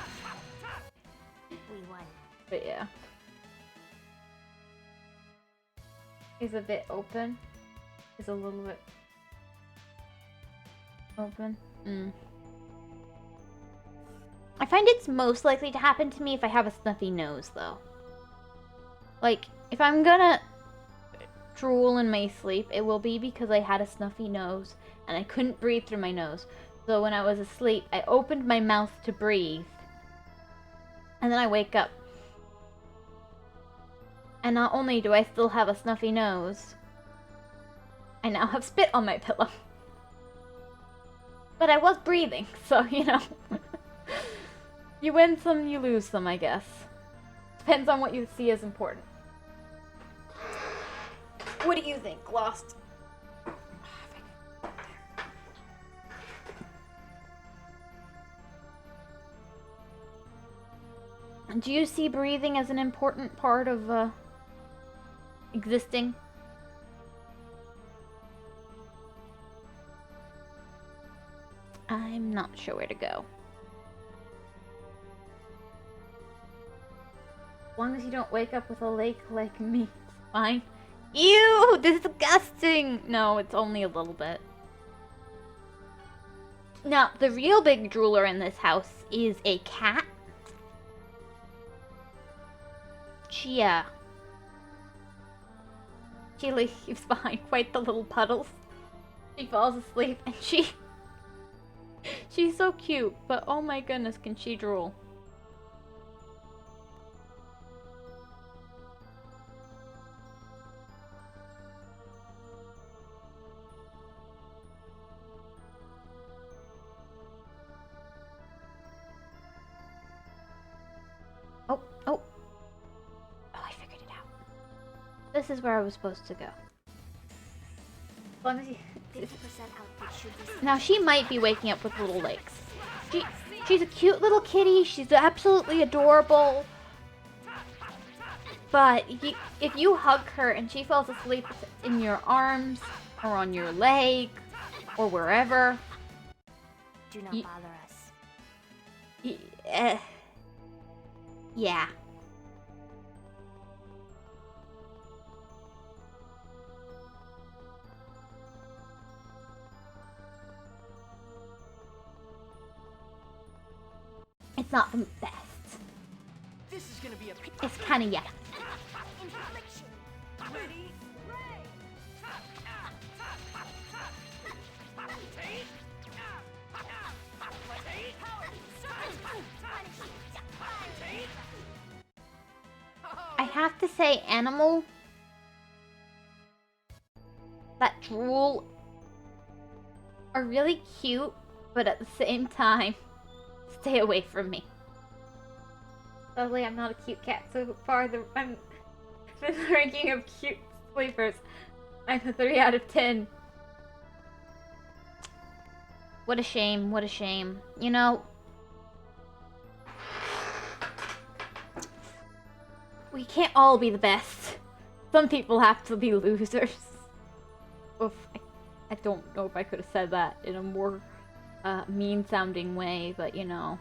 We won. But yeah. Is a bit open. Is a little bit open. I find it's most likely to happen to me if I have a snuffy nose, though. Like, if I'm gonna drool in my sleep, it will be because I had a snuffy nose and I couldn't breathe through my nose. So when I was asleep, I opened my mouth to breathe. And then I wake up. And not only do I still have a snuffy nose, I now have spit on my pillow. But I was breathing, so, you know. You win some, you lose some, I guess. Depends on what you see as important. What do you think, Lost? Do you see breathing as an important part of existing? I'm not sure where to go. As long as you don't wake up with a lake like me, it's fine. Ew, disgusting! No, it's only a little bit. Now, the real big drooler in this house is a cat. She leaves behind quite the little puddles. She falls asleep and she's so cute, but oh my goodness, can she drool. Oh, I figured it out. This is where I was supposed to go. As long as you... 50% output should be... Now, she might be waking up with little legs. She's a cute little kitty. She's absolutely adorable. But if you hug her and she falls asleep in your arms or on your leg or wherever... Do not bother us. Yeah. It's not the best. This is gonna be a... It's kind of yeah. Infliction. Ready? I have to say, animal that drool are really cute, but at the same time, stay away from me. Luckily, I'm not a cute cat so far. I'm the ranking of cute sleepers. I'm a 3 out of 10. What a shame, what a shame. You know, we can't all be the best. Some people have to be losers. Oof, I don't know if I could have said that in a more mean-sounding way, but you know.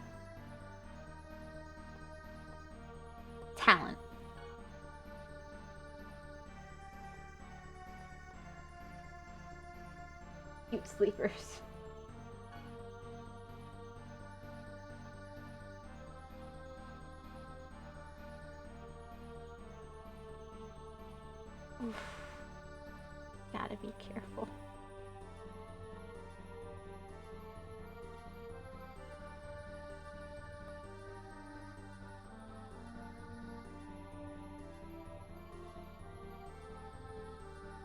Talent. Cute sleepers. Oof. Gotta be careful.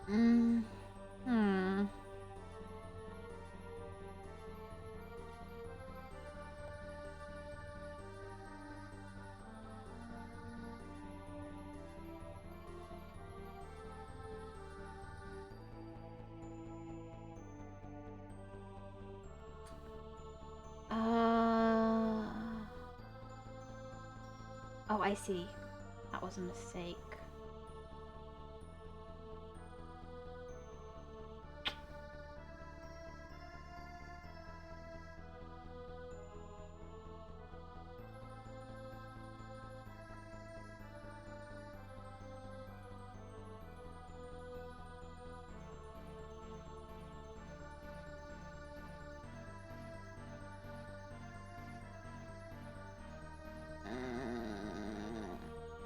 Hmm. Oh, I see. That was a mistake.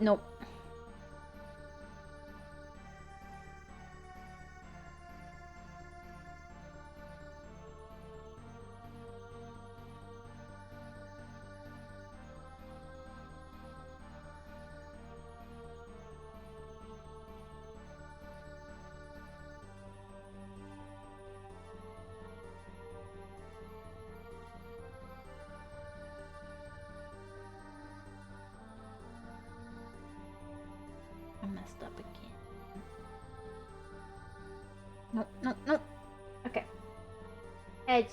Nope. Nope, nope, nope. Okay. Edge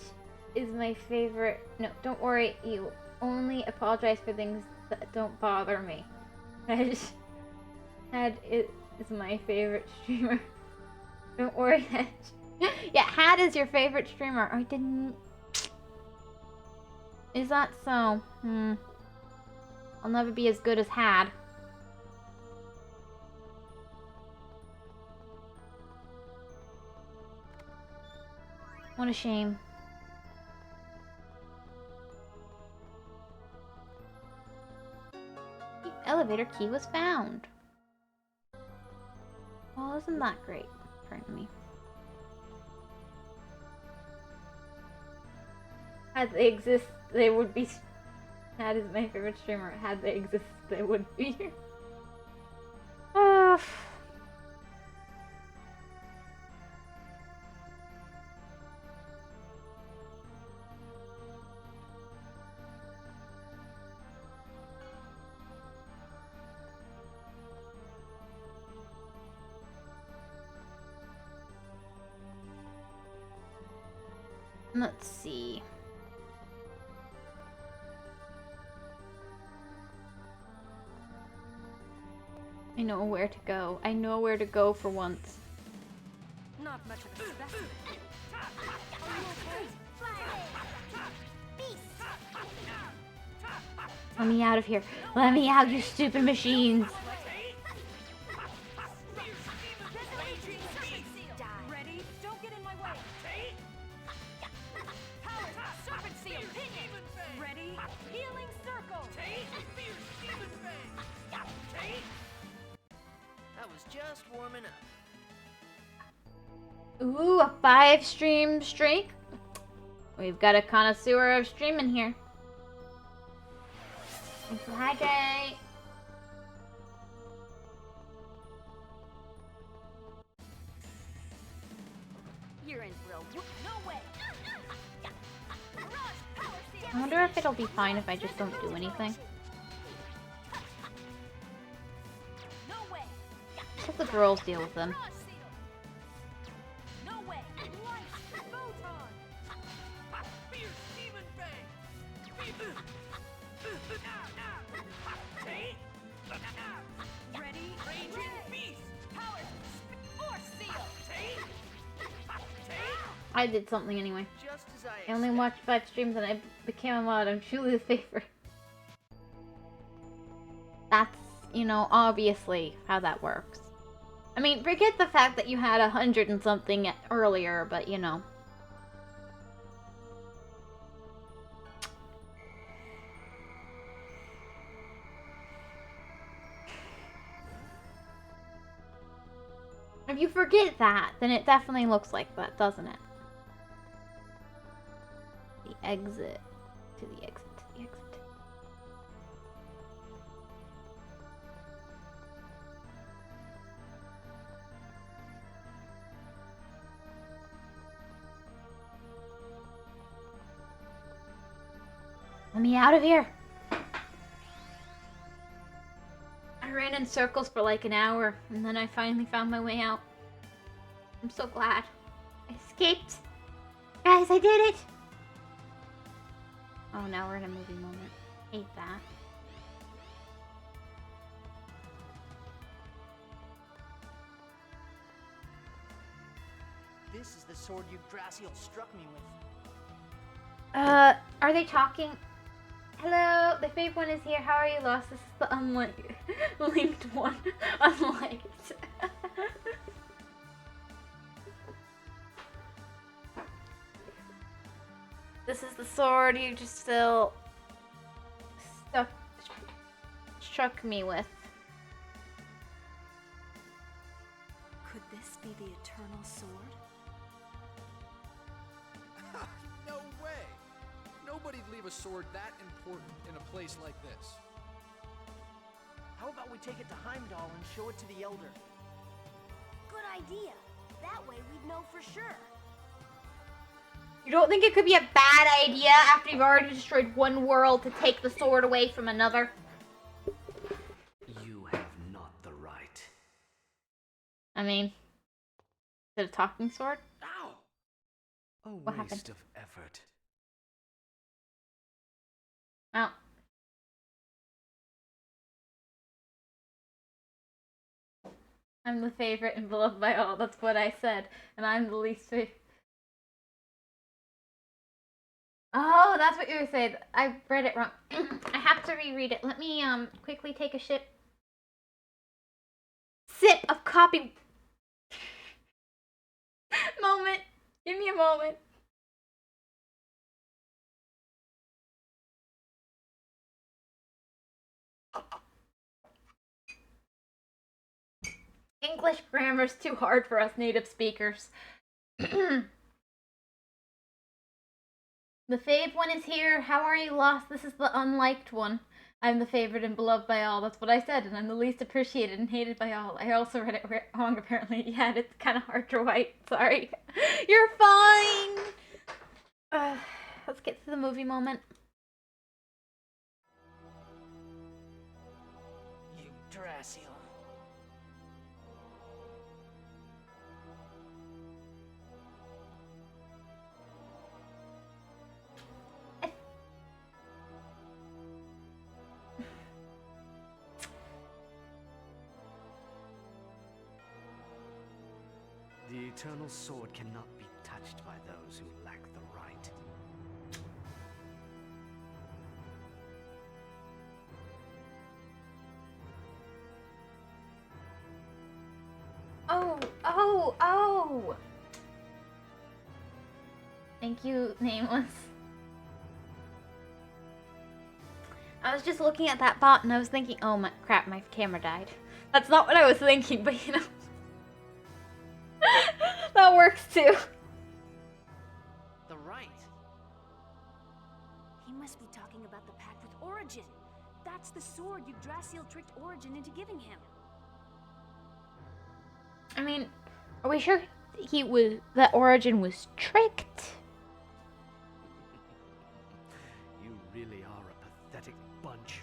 is my favorite. No, don't worry. You only apologize for things that don't bother me. Edge. Had is my favorite streamer. Don't worry, Edge. Yeah, Had is your favorite streamer. I didn't. Is that so? I'll never be as good as Had. What a shame. The elevator key was found. Well, isn't that great? Pardon me. Had they exist, they would be. Had is my favorite streamer. Had they exist, they would be. Let's see. I know where to go. I know where to go for once. Not much of a specimen. Are you okay? Beast. Let me out of here. Let me out, you stupid machines. Ready? Don't get in my way. Power, serpent seal, pinion. Ready? Healing circle. I was just warming up. Ooh, a 5-stream streak. We've got a connoisseur of streaming here. Hi, Jay. You're in for a no way. I wonder if it'll be fine if I just don't do anything. No way. Let the girls deal with them. No way. Light photon. Ready? Raging beast. Power. Force seal. I did something anyway. Just as I only watched 5 streams and I became a mod. I'm truly the favorite. That's, you know, obviously how that works. I mean, forget the fact that you had 100 and something earlier, but you know. If you forget that, then it definitely looks like that, doesn't it? The exit. To the exit. To the exit. Let me out of here! I ran in circles for like an hour, and then I finally found my way out. I'm so glad. I escaped! Guys, I did it! Oh, now we're in a movie moment. Hate that. This is the sword Yggdrasil struck me with. Are they talking? Hello, the fake one is here. How are you, Lost? This is the linked one. Unliked. This is the sword you just still struck me with. Could this be the eternal sword? No way! Nobody'd leave a sword that important in a place like this. How about we take it to Heimdall and show it to the Elder? Good idea. That way we'd know for sure. You don't think it could be a bad idea after you've already destroyed one world to take the sword away from another? You have not the right. I mean, Is it a talking sword? Ow! A What happened? waste of effort. Oh. I'm the favorite and beloved by all. That's what I said. And I'm the least favorite. Oh, that's what you were saying. I read it wrong. I have to reread it. Let me quickly take a sip of coffee. Moment. Give me a moment. English grammar's too hard for us native speakers. The fave one is here. How are you lost? This is the unliked one. I'm the favorite and beloved by all. That's what I said, and I'm the least appreciated and hated by all. I also read it wrong, apparently. Yeah, it's kind of hard to write. Sorry. You're fine! Let's get to the movie moment. Yggdrasil. The eternal sword cannot be touched by those who lack the right. Oh! Thank you, Nameless. I was just looking at that bot and I was thinking, oh my crap, my camera died. That's not what I was thinking, but you know. That works too. The right. He must be talking about the pact with Origin. That's the sword Yggdrasil tricked Origin into giving him. I mean, are we sure that Origin was tricked? You really are a pathetic bunch.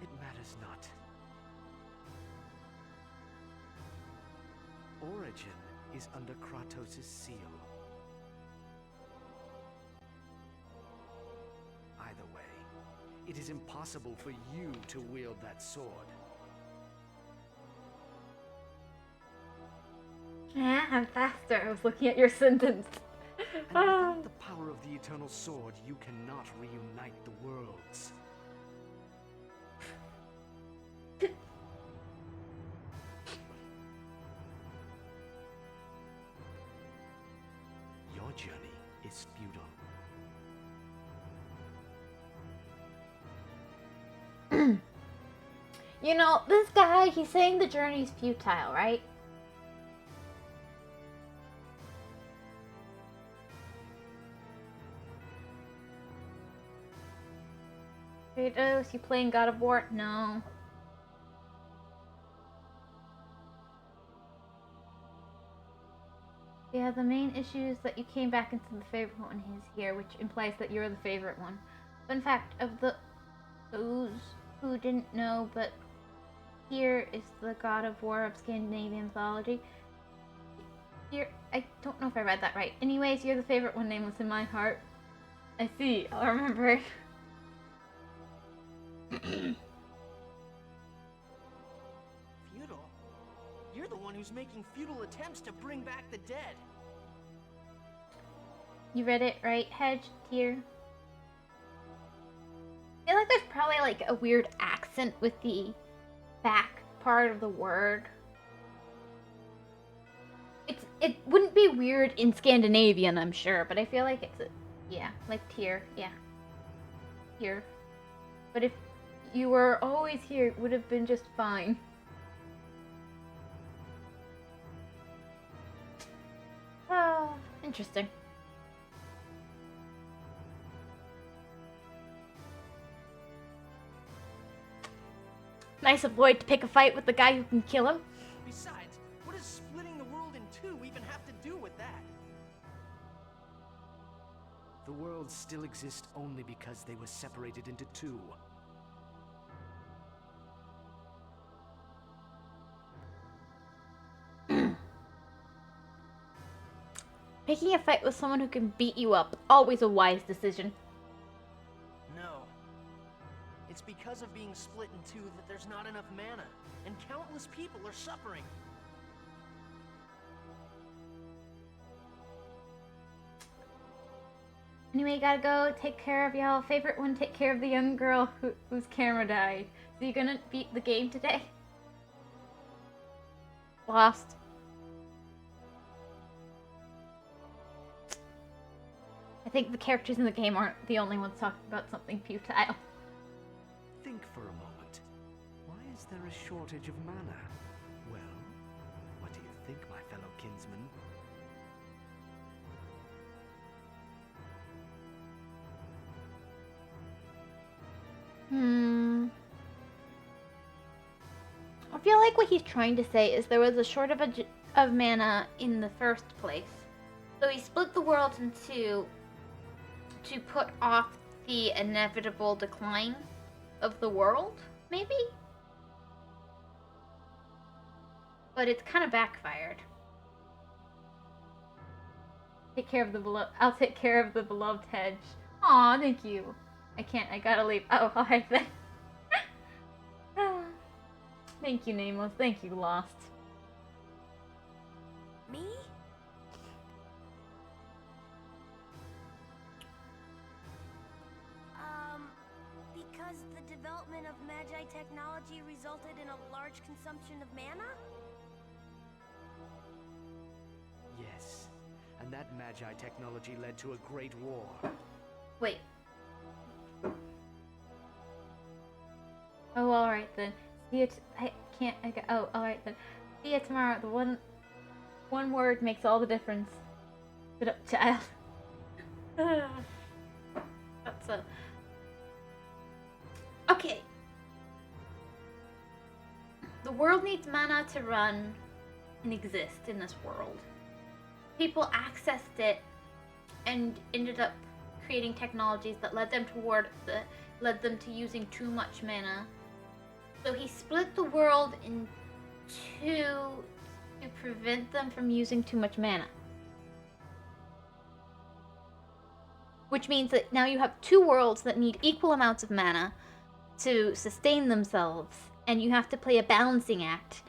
It matters not. Origin is under Kratos' seal. Either way, it is impossible for you to wield that sword. Yeah, I'm faster. I was looking at your sentence. And without the power of the eternal sword, you cannot reunite the worlds. Your journey is futile. You know, this guy, he's saying the journey's futile, right? Kratos, you playing God of War? No. Yeah, the main issue is that you came back into the favorite one is here, which implies that you're the favorite one. Fun fact of those who didn't know, but here is the God of War of Scandinavian mythology. Here, I don't know if I read that right. Anyways, you're the favorite one, Nameless, in my heart. I see, I'll remember it. Futile? You're the one who's making futile attempts to bring back the dead. You read it right, Hedge? Here. I feel like there's probably like a weird accent with the back part of the word. It wouldn't be weird in Scandinavian, I'm sure, but I feel like it's yeah, like tier, yeah. Here. But if you were always here, it would have been just fine. Ah, interesting. Nice of Lloyd to pick a fight with the guy who can kill him. Besides, what does splitting the world in two even have to do with that? The worlds still exist only because they were separated into two. Picking a fight with someone who can beat you up, always a wise decision. No. It's because of being split in two that there's not enough mana, and countless people are suffering. Anyway, gotta go take care of y'all. Favorite one, take care of the young girl whose camera died. So you gonna beat the game today? Lost. I think the characters in the game aren't the only ones talking about something futile. Think for a moment. Why is there a shortage of mana? Well, what do you think, my fellow kinsman? I feel like what he's trying to say is there was a shortage of mana in the first place. So he split the world in two to put off the inevitable decline of the world, maybe? But it's kind of backfired. Take care of the I'll take care of the beloved hedge. Aw, thank you. I gotta leave. Oh, alright then. Thank you, Nameless. Thank you, Lost. Me? Because the development of Magi technology resulted in a large consumption of mana? Yes, and that Magi technology led to a great war. Wait. Oh, alright then. See you oh, alright then. See you tomorrow. The one word makes all the difference. Shut up, child. That's a... Okay. The world needs mana to run and exist in this world. People accessed it and ended up creating technologies that led them to using too much mana. So he split the world in two to prevent them from using too much mana. Which means that now you have two worlds that need equal amounts of mana to sustain themselves, and you have to play a balancing act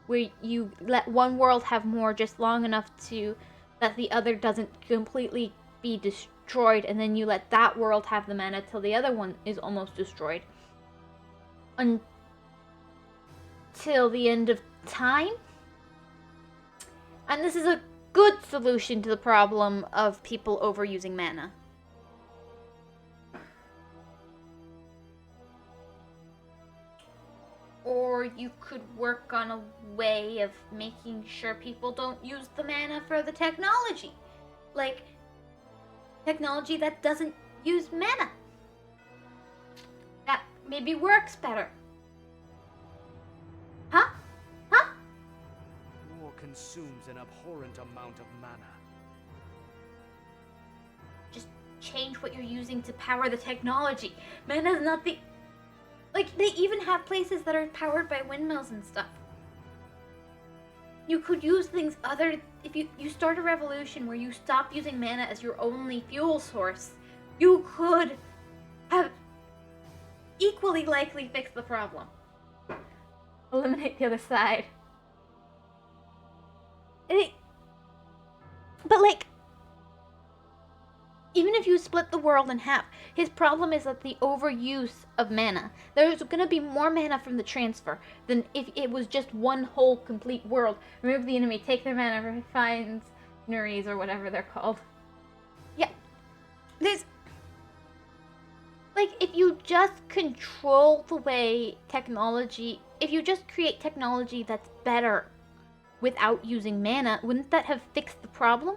where you let one world have more just long enough to that the other doesn't completely be destroyed, and then you let that world have the mana till the other one is almost destroyed. Until the end of time. And this is a good solution to the problem of people overusing mana. Or you could work on a way of making sure people don't use the mana for the technology. Like, technology that doesn't use mana. That maybe works better. Huh? War consumes an abhorrent amount of mana. Just change what you're using to power the technology. Mana's not the... Like, they even have places that are powered by windmills and stuff. You could use things other... If you start a revolution where you stop using mana as your only fuel source, you could have equally likely fixed the problem. Eliminate the other side. But, like... Even if you split the world in half, his problem is that the overuse of mana. There's gonna be more mana from the transfer than if it was just one whole complete world. Remove the enemy, take their mana, refines, Nuris, or whatever they're called. Yeah. There's... Like, if you just control the way technology... If you just create technology that's better without using mana, wouldn't that have fixed the problem?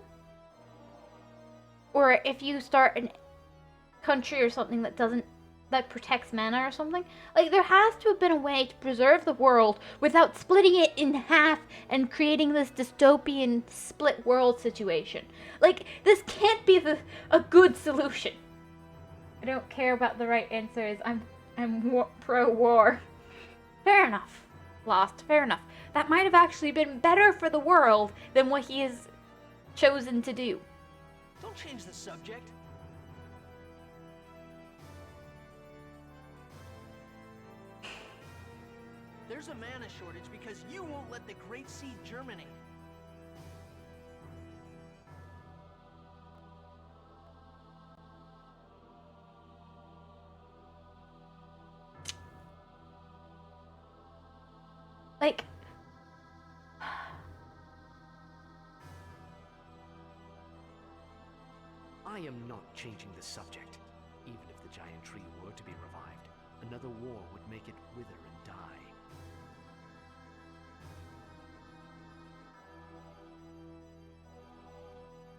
Or if you start a country or something that protects mana or something. Like, there has to have been a way to preserve the world without splitting it in half and creating this dystopian split world situation. Like, this can't be a good solution. I don't care about the right answers. I'm pro-war. Fair enough. Lost. Fair enough. That might have actually been better for the world than what he is chosen to do. Don't change the subject. There's a mana shortage because you won't let the great seed germinate. Like, I am not changing the subject. Even if the giant tree were to be revived, another war would make it wither and die.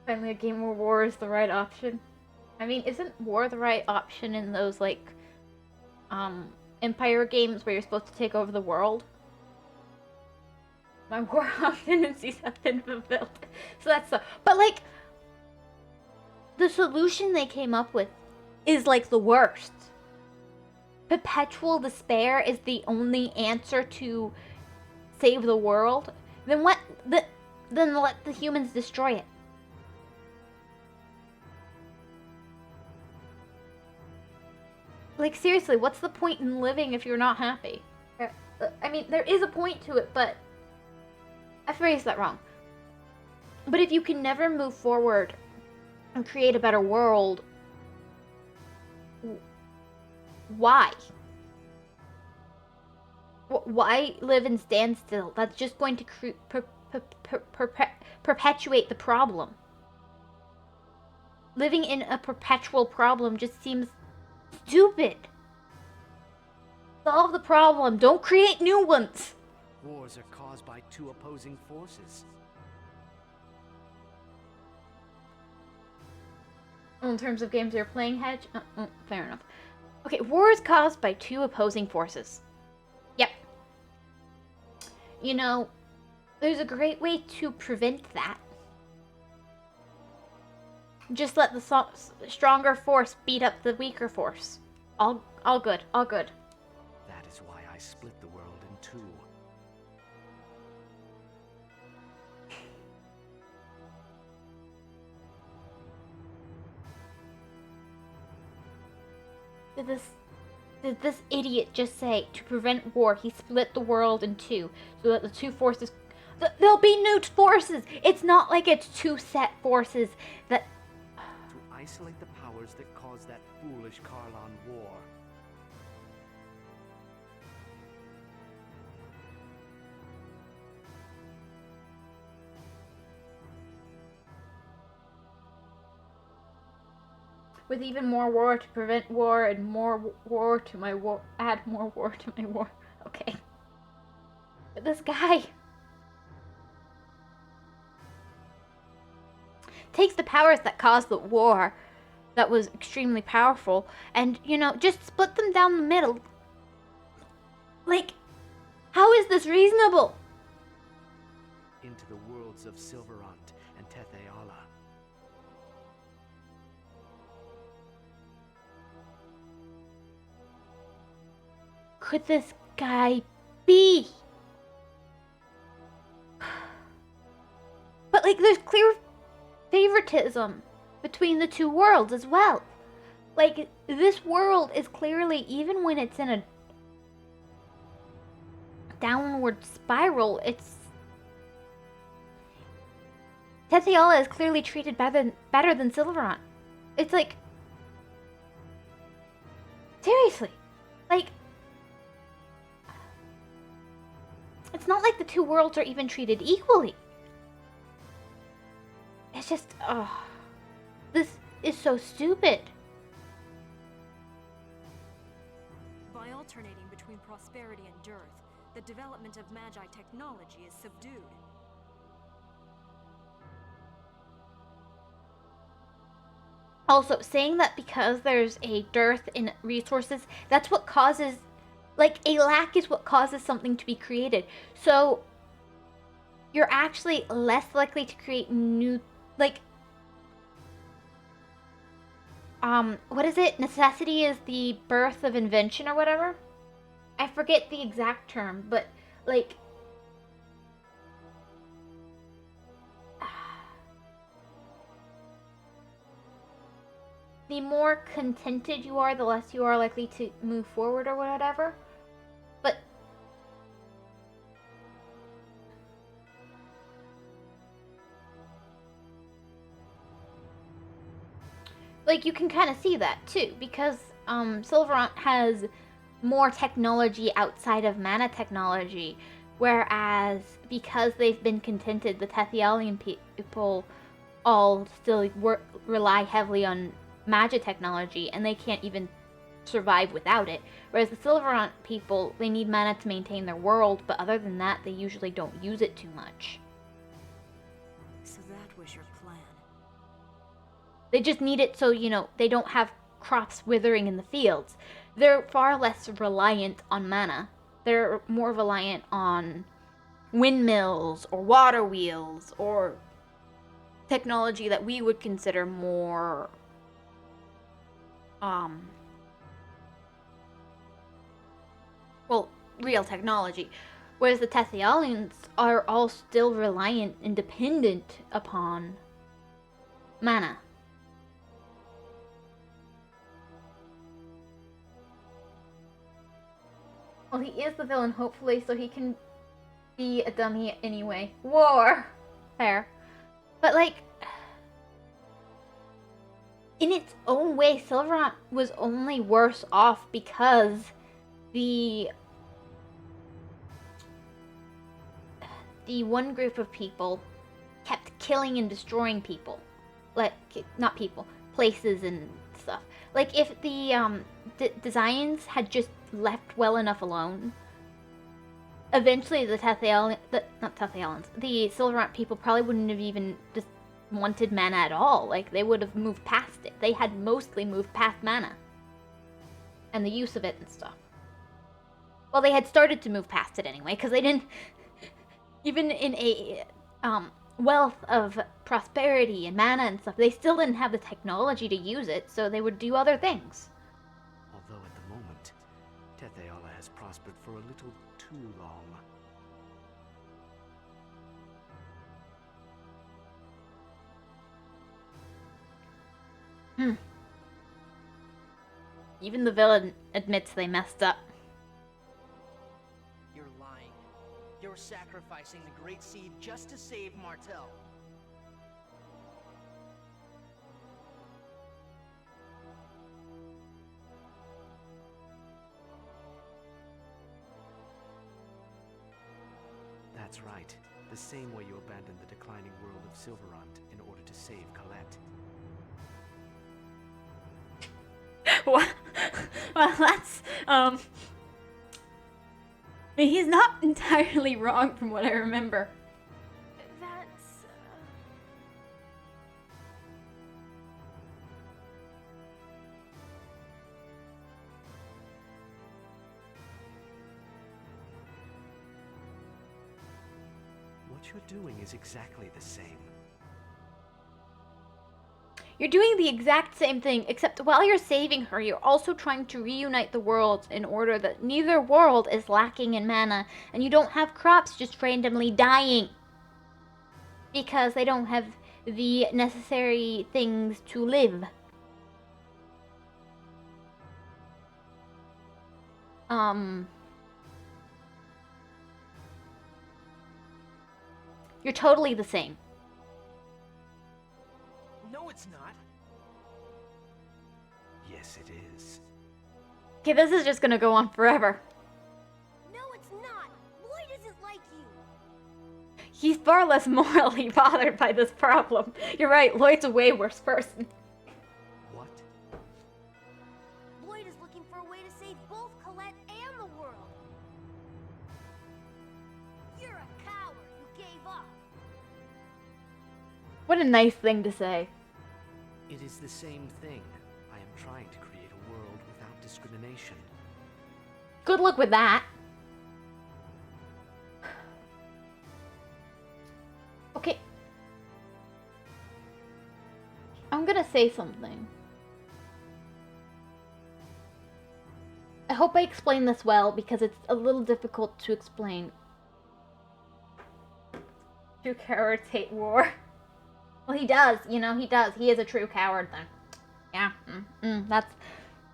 finally a game where war is the right option. I mean, isn't war the right option in those, like, Empire games where you're supposed to take over the world? My war tendencies have been fulfilled. So that's so. But, like, the solution they came up with is, like, the worst. Perpetual despair is the only answer to save the world. Then what? Then let the humans destroy it. Like, seriously, what's the point in living if you're not happy? I mean, there is a point to it, but I phrased that wrong. But if you can never move forward and create a better world, why? Why live in standstill? That's just going to perpetuate the problem. Living in a perpetual problem just seems stupid. Solve the problem. Don't create new ones. Wars are caused by two opposing forces. In terms of games you're playing, Hedge? Fair enough. Okay, war is caused by two opposing forces. Yep. You know, there's a great way to prevent that. Just let the stronger force beat up the weaker force. All good, all good. That is why I split the world in two. Did this idiot just say, to prevent war, he split the world in two, so that the two forces... There'll be new forces! It's not like it's two set forces that... To isolate the powers that caused that foolish Karlan war. With even more war to prevent war and more war to my war... Add more war to my war. Okay. But this guy... takes the powers that caused the war that was extremely powerful and, you know, just split them down the middle. Like, how is this reasonable? Into the worlds of Silverant and Tetheala. Could this guy be? But, like, there's clear favoritism between the two worlds as well. Like, this world is clearly, even when it's in a downward spiral, it's... Tetheala is clearly treated better than Silverant. It's like... Seriously. Like... It's not like the two worlds are even treated equally. It's just, this is so stupid. By alternating between prosperity and dearth, the development of Magi technology is subdued. Also, saying that because there's a dearth in resources, that's what causes, like, a lack is what causes something to be created. So, you're actually less likely to create new, like, what is it? Necessity is the birth of invention or whatever? I forget the exact term, but, like, the more contented you are, the less you are likely to move forward or whatever. But like, you can kind of see that too, because Sylvarant has more technology outside of mana technology, whereas because they've been contented, the Tethialian people all still rely heavily on magic technology, and they can't even survive without it. Whereas the Sylvarant people, they need mana to maintain their world, but other than that, they usually don't use it too much. So that was your plan. They just need it so, you know, they don't have crops withering in the fields. They're far less reliant on mana. They're more reliant on windmills or water wheels or technology that we would consider more well, real technology. Whereas the Tethialians are all still reliant and dependent upon mana. Well, he is the villain, hopefully, so he can be a dummy anyway. War! Fair. But, like, in its own way, Sylvarant was only worse off because the one group of people kept killing and destroying people. Like, not people, places and stuff. Like, if the designs had just left well enough alone, eventually the Sylvarant people probably wouldn't have even just wanted mana at all. Like, they would have moved past it. They had mostly moved past mana and the use of it and stuff. Well, they had started to move past it anyway, because they didn't, even in a wealth of prosperity and mana and stuff, they still didn't have the technology to use it, so they would do other things. Although at the moment, Tetheala has prospered for a little too long. Even the villain admits they messed up. You're lying. You're sacrificing the Great Seed just to save Martel. That's right. The same way you abandoned the declining world of Sylvarant in order to save Colette. Well, that's, I mean, he's not entirely wrong from what I remember. That's... What you're doing is exactly the same. You're doing the exact same thing, except while you're saving her, you're also trying to reunite the worlds in order that neither world is lacking in mana, and you don't have crops just randomly dying because they don't have the necessary things to live. You're totally the same. No, it's not. Yes, it is. Okay, this is just gonna go on forever. No, it's not! Lloyd isn't like you! He's far less morally bothered by this problem. You're right, Lloyd's a way worse person. What? Lloyd is looking for a way to save both Colette and the world! You're a coward who gave up! What a nice thing to say. It is the same thing. I am trying to create a world without discrimination. Good luck with that. Okay. I'm gonna say something. I hope I explain this well, because it's a little difficult to explain. True cowards hate war. Well, he does, you know, he does. He is a true coward then. Yeah, that's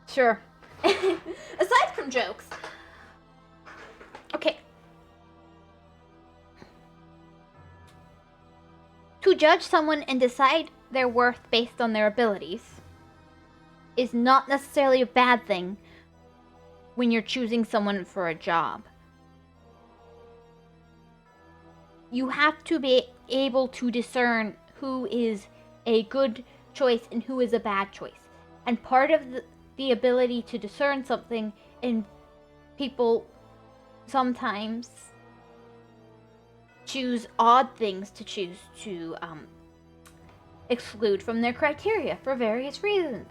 sure. Aside from jokes. Okay. To judge someone and decide their worth based on their abilities is not necessarily a bad thing when you're choosing someone for a job. You have to be able to discern who is a good choice and who is a bad choice. And part of the ability to discern something in people sometimes choose odd things to choose to exclude from their criteria for various reasons.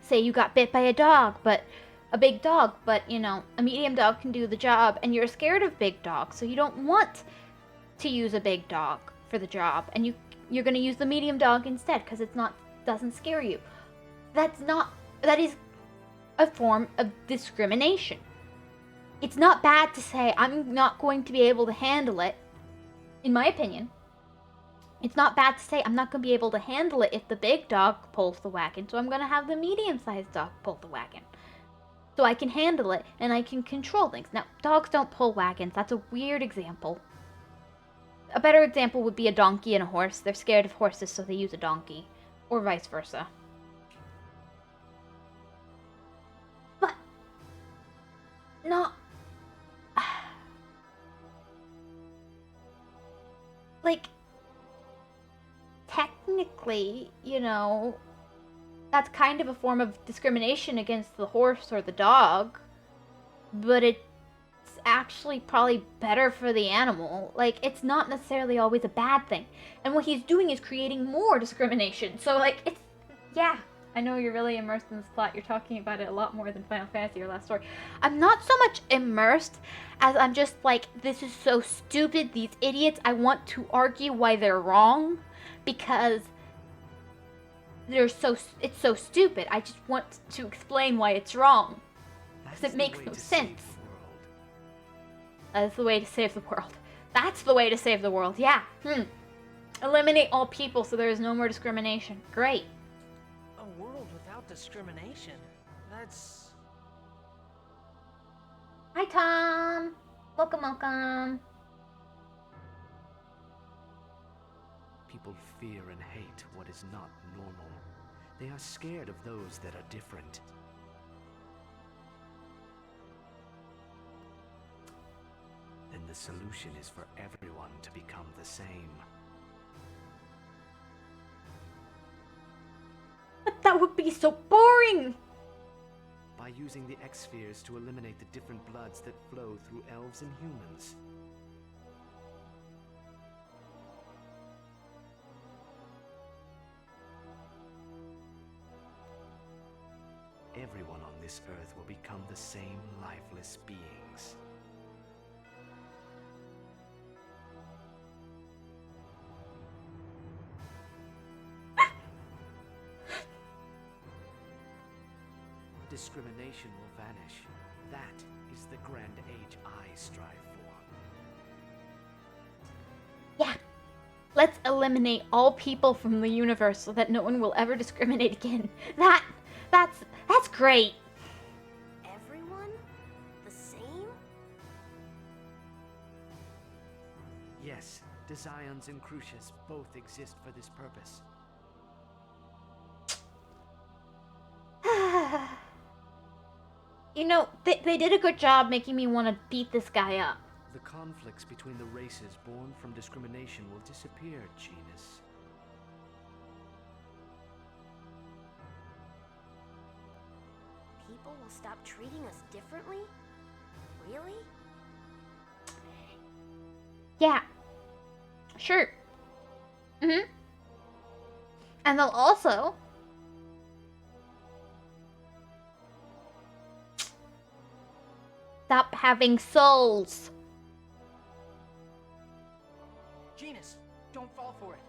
Say you got bit by a dog, but a big dog, but you know, a medium dog can do the job, and you're scared of big dogs, so you don't want to use a big dog for the job, and you're going to use the medium dog instead because doesn't scare you. That is a form of discrimination. It's not bad to say I'm not going to be able to handle it, in my opinion. It's not bad to say I'm not going to be able to handle it if the big dog pulls the wagon, so I'm going to have the medium-sized dog pull the wagon. So I can handle it, and I can control things. Now, dogs don't pull wagons. That's a weird example. A better example would be a donkey and a horse. They're scared of horses, so they use a donkey. Or vice versa. But, not... like... technically, you know, that's kind of a form of discrimination against the horse or the dog, but it's actually probably better for the animal. Like, it's not necessarily always a bad thing. And what he's doing is creating more discrimination. So, like, it's, yeah, I know you're really immersed in this plot. You're talking about it a lot more than Final Fantasy or Last Story. I'm not so much immersed as I'm just like, this is so stupid, these idiots. I want to argue why they're wrong. Because it's so stupid. I just want to explain why it's wrong. Because it makes no sense. That's the way to save the world. That's the way to save the world, yeah. Eliminate all people so there is no more discrimination. Great. A world without discrimination? That's... Hi, Tom. Welcome. People fear and hate what is not normal. They are scared of those that are different. Then the solution is for everyone to become the same. But that would be so boring! By using the X-spheres to eliminate the different bloods that flow through elves and humans. Everyone on this earth will become the same lifeless beings. Discrimination will vanish. That is the grand age I strive for. Yeah. Let's eliminate all people from the universe so that no one will ever discriminate again. That's great. Everyone? The same? Yes, Desions and Crucius both exist for this purpose. You know, they did a good job making me want to beat this guy up. The conflicts between the races born from discrimination will disappear, Genus. People will stop treating us differently? Really? Yeah. Sure. And they'll also stop having souls. Genus, don't fall for it.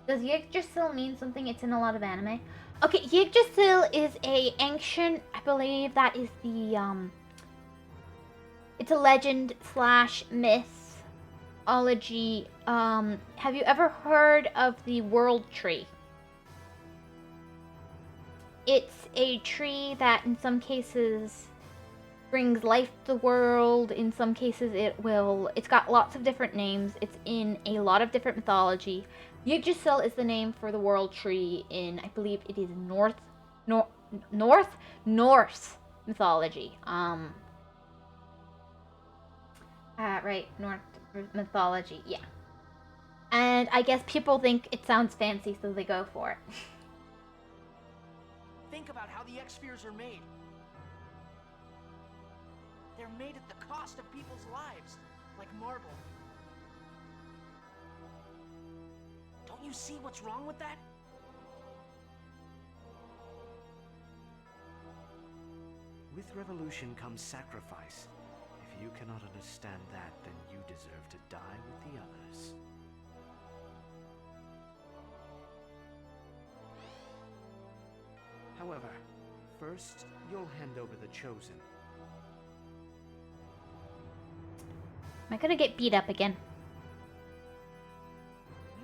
Does Yggdrasil mean something? It's in a lot of anime. Okay, Yggdrasil is a ancient, I believe that is the, it's a legend slash myth ology. Have you ever heard of the world tree? It's a tree that in some cases brings life to the world. In some cases it's got lots of different names. It's in a lot of different mythology. Yggdrasil is the name for the world tree in, I believe it is Norse mythology. Right, Norse mythology, yeah. And I guess people think it sounds fancy, so they go for it. Think about how the X-Spheres are made. They're made at the cost of people's lives, like marble. Don't you see what's wrong with that? With revolution comes sacrifice. If you cannot understand that, then you deserve to die with the others. However, first, you'll hand over the Chosen. Am I gonna get beat up again?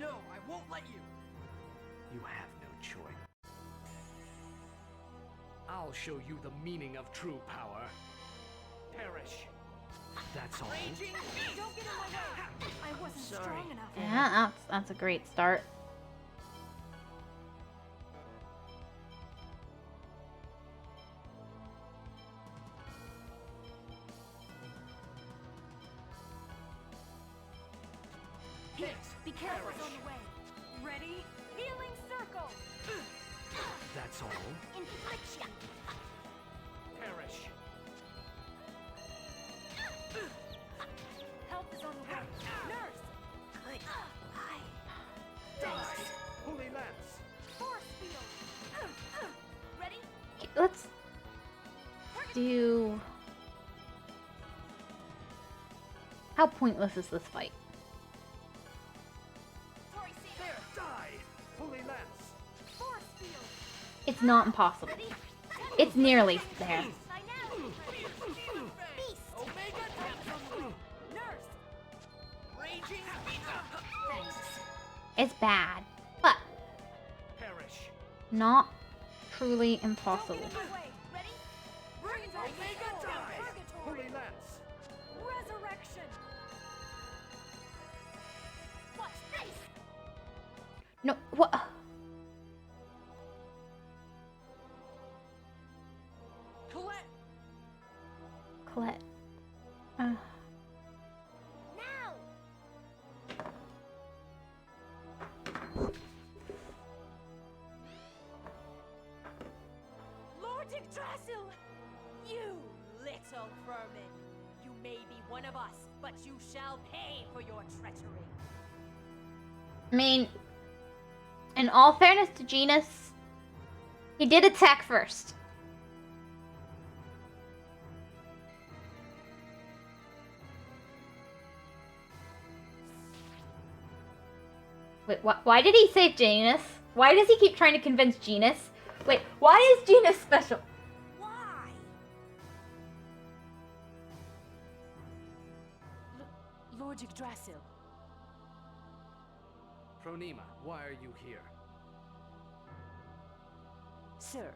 No, I won't let you. You have no choice. I'll show you the meaning of true power. Perish. That's all. Don't get in my way. I wasn't strong enough. Yeah, that's a great start. Hit. Be careful. On the way. Ready? Healing circle. That's all. Infliction. Perish. Help is on the way. Nurse. Good. Die! Holy Lance! Force field. Ready? Okay, let's do... How pointless is this fight? Tori seal. Die! Holy Lance! Force field. It's not impossible. It's nearly there. By now. Beast. Omega Tap on the way. Nurse. Raging. Thanks. It's bad, but Perish! not truly Don't impossible. get in my way. Ready? Bring it Omega die. Holy Purgatory. Lance! Resurrection. Watch this. No, what? Colette. Colette. Now. Lord Yggdrasil! You little vermin! You may be one of us, but you shall pay for your treachery. I mean, in all fairness to Genus, he did attack first. Wait, why did he save Genus? Why does he keep trying to convince Genus? Wait, why is Genus special? Why? Lord Yggdrasil. Phronema, why are you here? Sir,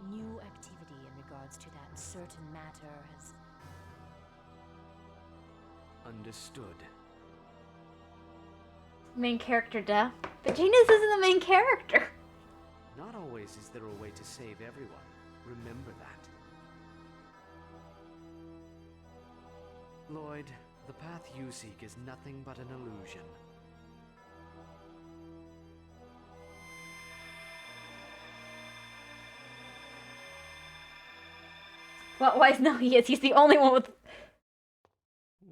new activity in regards to that certain matter has... Understood. Main character death. But Genus isn't the main character. Not always is there a way to save everyone. Remember that. Lloyd, the path you seek is nothing but an illusion. Well, why no, he is. He's the only one with...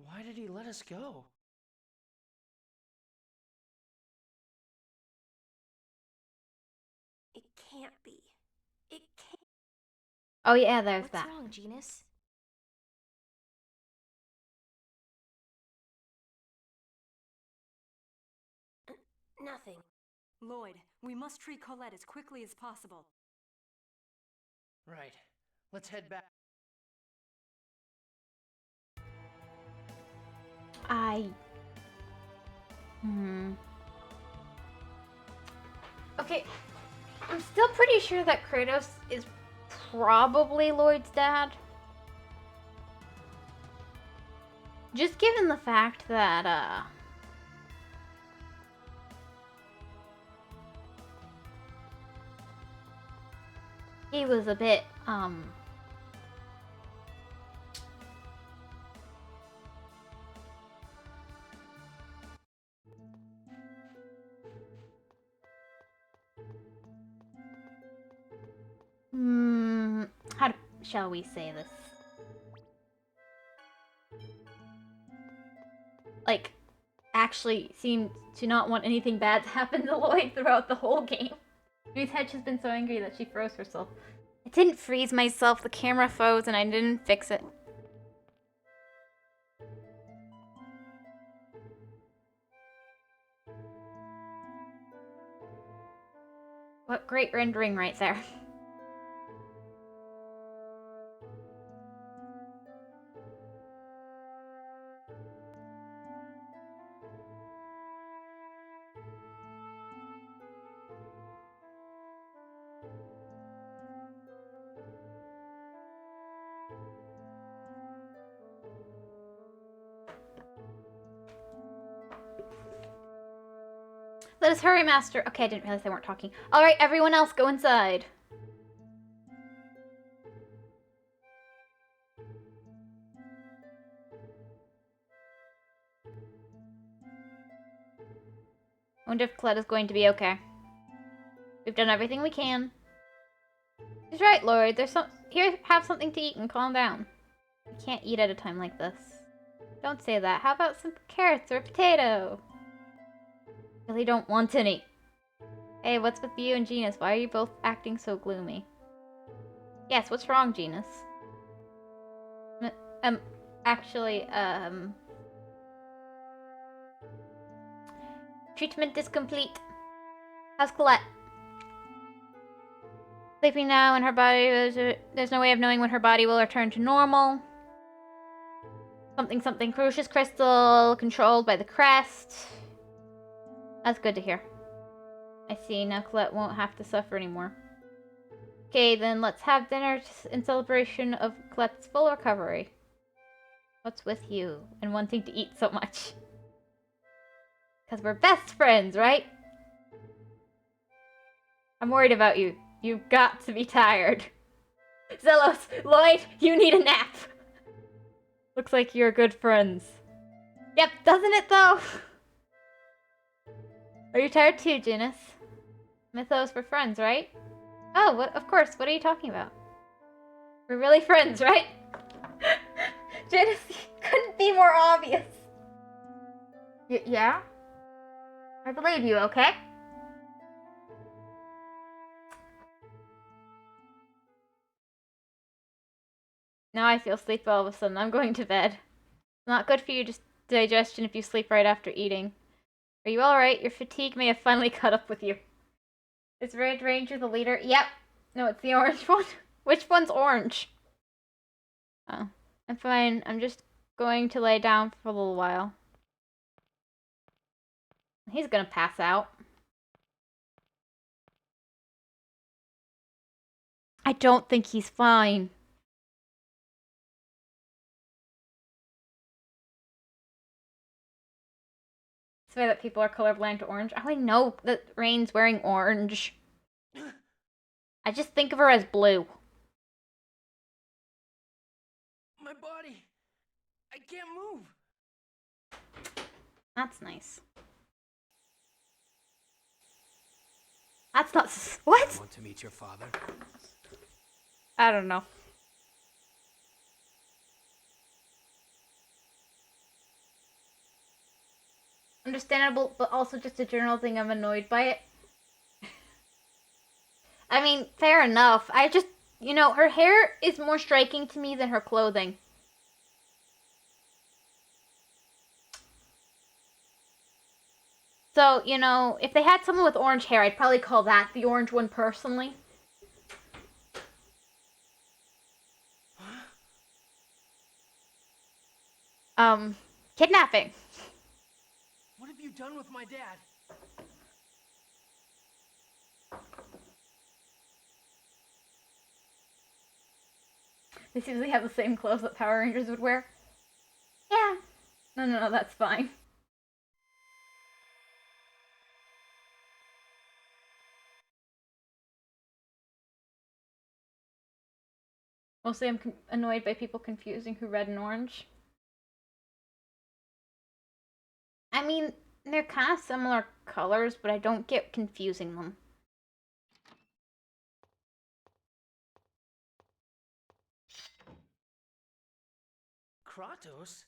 Why did he let us go? It can't be. It can't. Oh yeah, there's What's that. wrong, Genus? Nothing. Lloyd, we must free Colette as quickly as possible. Right. Let's head back. Okay, I'm still pretty sure that Kratos is probably Lloyd's dad. Just given the fact that, he was a bit, how shall we say this? Like, actually seemed to not want anything bad to happen to Lloyd throughout the whole game. Ruth Hedge has been so angry that she froze herself. I didn't freeze myself, the camera froze and I didn't fix it. What great rendering right there. Let us hurry, Master. Okay, I didn't realize they weren't talking. Alright, everyone else, go inside. I wonder if Colette is going to be okay. We've done everything we can. He's right, Lloyd. There's some... Here, have something to eat and calm down. You can't eat at a time like this. Don't say that. How about some carrots or a potato? Really don't want any. Hey, what's with you and Genus? Why are you both acting so gloomy? Yes, what's wrong, Genus? Actually, treatment is complete. How's Colette? Sleeping now and her body, there's no way of knowing when her body will return to normal. Something crucius crystal controlled by the crest. That's good to hear. I see, now Colette won't have to suffer anymore. Okay, then let's have dinner in celebration of Colette's full recovery. What's with you and wanting to eat so much? Because we're best friends, right? I'm worried about you. You've got to be tired. Zelos, Lloyd, you need a nap. Looks like you're good friends. Yep, doesn't it though? Are you tired too, Genus? Mythos, we're friends, right? Oh, what? Of course, what are you talking about? We're really friends, right? Genus, couldn't be more obvious. Yeah? I believe you, okay? Now I feel sleepy all of a sudden. I'm going to bed. Not good for your digestion if you sleep right after eating. Are you alright? Your fatigue may have finally caught up with you. Is Red Ranger the leader? Yep. No, it's the orange one. Which one's orange? Oh. I'm fine. I'm just going to lay down for a little while. He's gonna pass out. I don't think he's fine. It's the way that people are colorblind to orange. Oh, I know that Rain's wearing orange. I just think of her as blue. My body. I can't move. That's nice. That's not... What? Want to meet your father? I don't know. Understandable, but also just a general thing. I'm annoyed by it. I mean, fair enough. I just, you know, her hair is more striking to me than her clothing. So, you know, if they had someone with orange hair, I'd probably call that the orange one personally. Kidnapping. done with my dad? They usually have the same clothes that Power Rangers would wear. Yeah. No, that's fine. Mostly I'm annoyed by people confusing who red and orange. I mean, they're kind of similar colors, but I don't get confusing them. Kratos?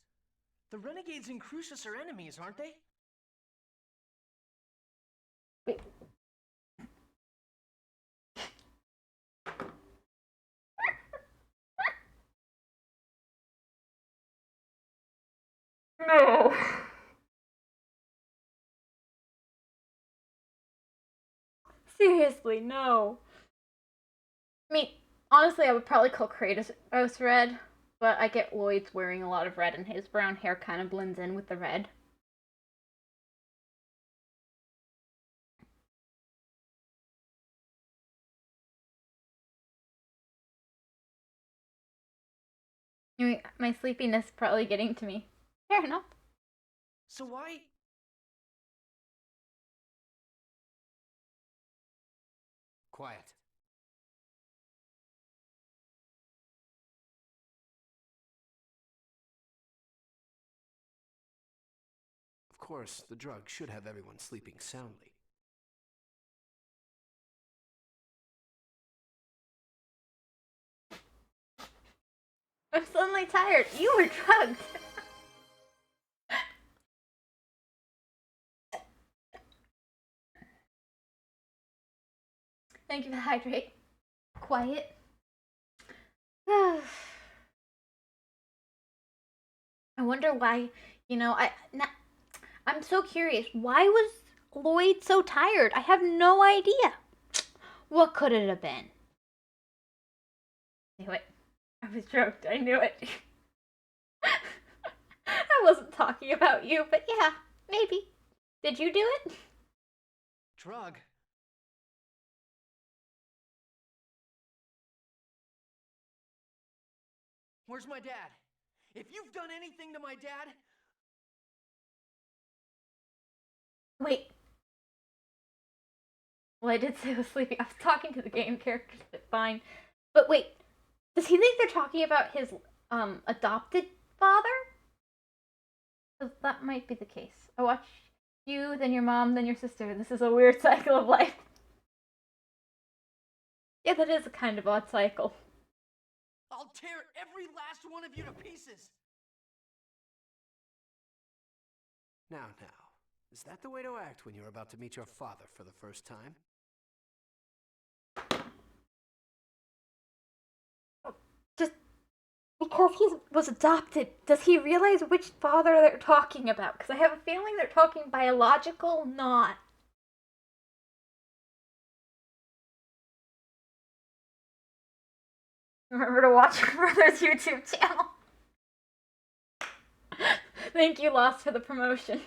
The Renegades and Crucius are enemies, aren't they? Wait. No. Seriously, no. I mean, honestly, I would probably call Kratos red, but I get Lloyd's wearing a lot of red and his brown hair kind of blends in with the red. I mean, my sleepiness is probably getting to me. Fair enough. So why... Quiet. Of course, the drug should have everyone sleeping soundly. I'm suddenly tired. You were drugged. Thank you for the hydrate. Quiet. I wonder why, I'm so curious. Why was Lloyd so tired? I have no idea. What could it have been? I knew it. I was drugged. I knew it. I wasn't talking about you, but yeah, maybe. Did you do it? Drug? Where's my dad? If you've done anything to my dad... Wait. Well, I did say I was sleeping. I was talking to the game characters, but fine. But wait, does he think they're talking about his adopted father? That might be the case. I watch you, then your mom, then your sister. This is a weird cycle of life. Yeah, that is a kind of odd cycle. I'll tear every last one of you to pieces! Now, is that the way to act when you're about to meet your father for the first time? Just because he was adopted, does he realize which father they're talking about? Because I have a feeling they're talking biological, not. Remember to watch your brother's YouTube channel. Thank you, Lost, for the promotion.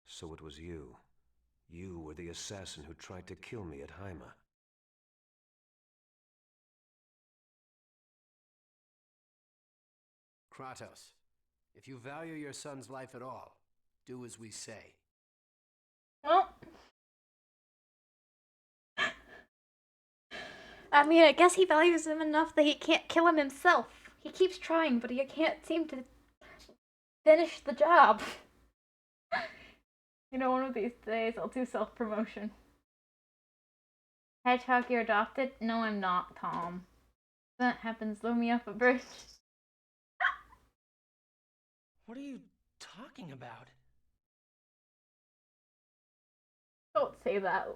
So it was you. You were the assassin who tried to kill me at Haima. Kratos, if you value your son's life at all, do as we say. Well, I mean, I guess he values him enough that he can't kill him himself. He keeps trying, but he can't seem to finish the job. One of these days I'll do self-promotion. Hedgehog, you're adopted? No, I'm not, Tom. If that happens, throw me off a bridge. What are you talking about? Don't say that.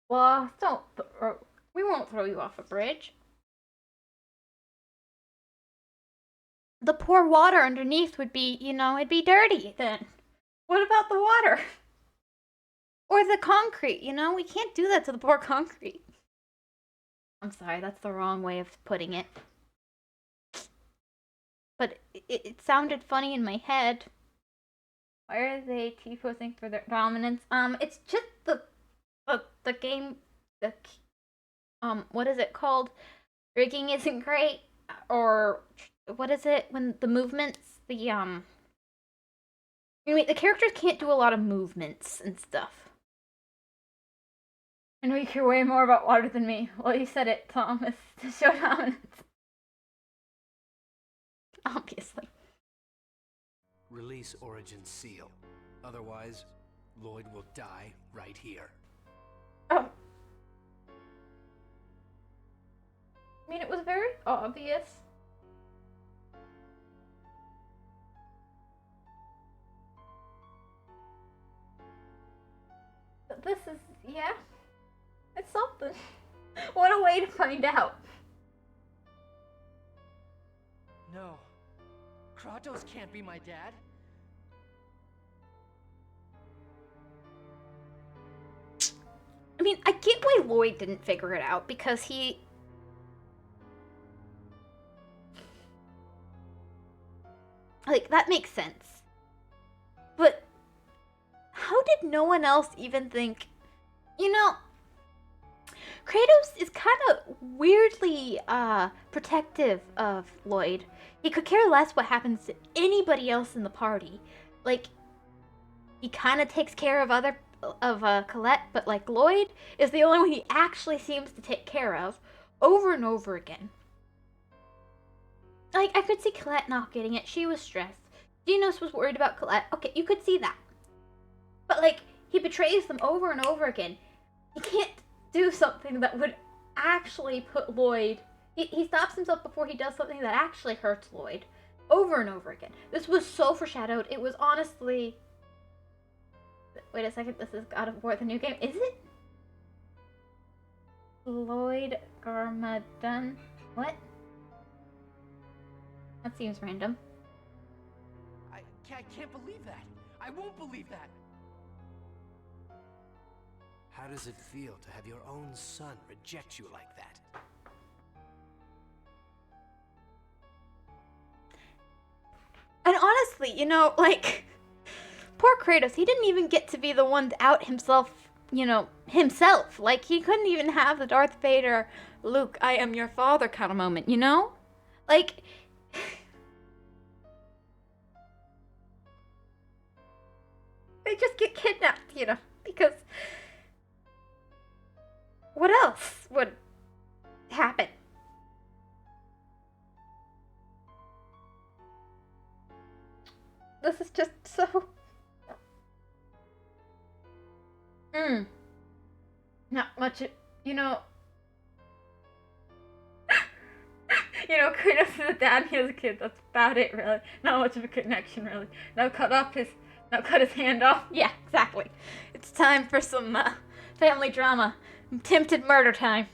Well, we won't throw you off a bridge. The poor water underneath would be, it'd be dirty then. What about the water? Or the concrete, we can't do that to the poor concrete. I'm sorry, that's the wrong way of putting it. but it sounded funny in my head. Why are they T-posing for their dominance? It's just the game, what is it called? Rigging isn't great, or what is it when the movements, anyway, the characters can't do a lot of movements and stuff. I know you care way more about water than me. Well, you said it, Thomas, to show dominance. Obviously. Release Origin's seal. Otherwise, Lloyd will die right here. Oh. I mean, it was very obvious. But this is, yeah, it's something. What a way to find out. No. Kratos can't be my dad. I mean, I get why Lloyd didn't figure it out, because he... Like, that makes sense. But how did no one else even think, you know, Kratos is kind of weirdly protective of Lloyd. He could care less what happens to anybody else in the party. Like, he kind of takes care of Colette, but like Lloyd is the only one he actually seems to take care of over and over again. Like, I could see Colette not getting it. She was stressed. Dinos was worried about Colette. Okay, you could see that. But like, he betrays them over and over again. He can't do something that would actually put Lloyd... He stops himself before he does something that actually hurts Lloyd. Over and over again. This was so foreshadowed. It was honestly... Wait a second, this is God of War, the new game. Is it? Lloyd Garmadon. What? That seems random. I can't believe that. I won't believe that. How does it feel to have your own son reject you like that? And honestly, you know, like, poor Kratos, he didn't even get to be the one to out himself, you know, himself. Like, he couldn't even have the Darth Vader, Luke, I am your father kind of moment, you know? Like, they just get kidnapped, you know, because what else would happen? This is just so... Not much, you know... you know, Kratos is a dad, he has a kid, that's about it, really. Not much of a connection, really. Now cut his hand off. Yeah, exactly. It's time for some, family drama. Attempted murder time.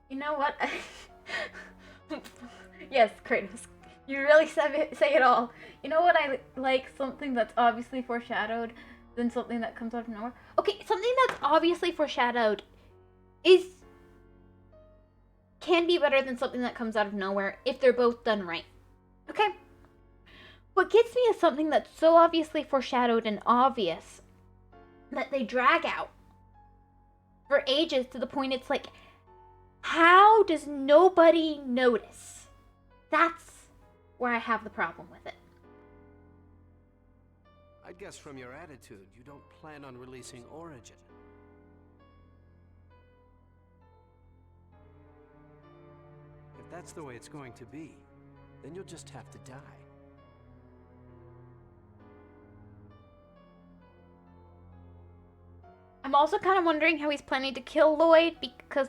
You know what? Yes, Kratos. You really say it all. You know what I like? Something that's obviously foreshadowed than something that comes out of nowhere? Okay, something that's obviously foreshadowed can be better than something that comes out of nowhere if they're both done right. Okay? What gets me is something that's so obviously foreshadowed and obvious that they drag out for ages to the point it's like, how does nobody notice? That's where I have the problem with it. I guess from your attitude, you don't plan on releasing Origin. If that's the way it's going to be, then you'll just have to die. I'm also kind of wondering how he's planning to kill Lloyd, because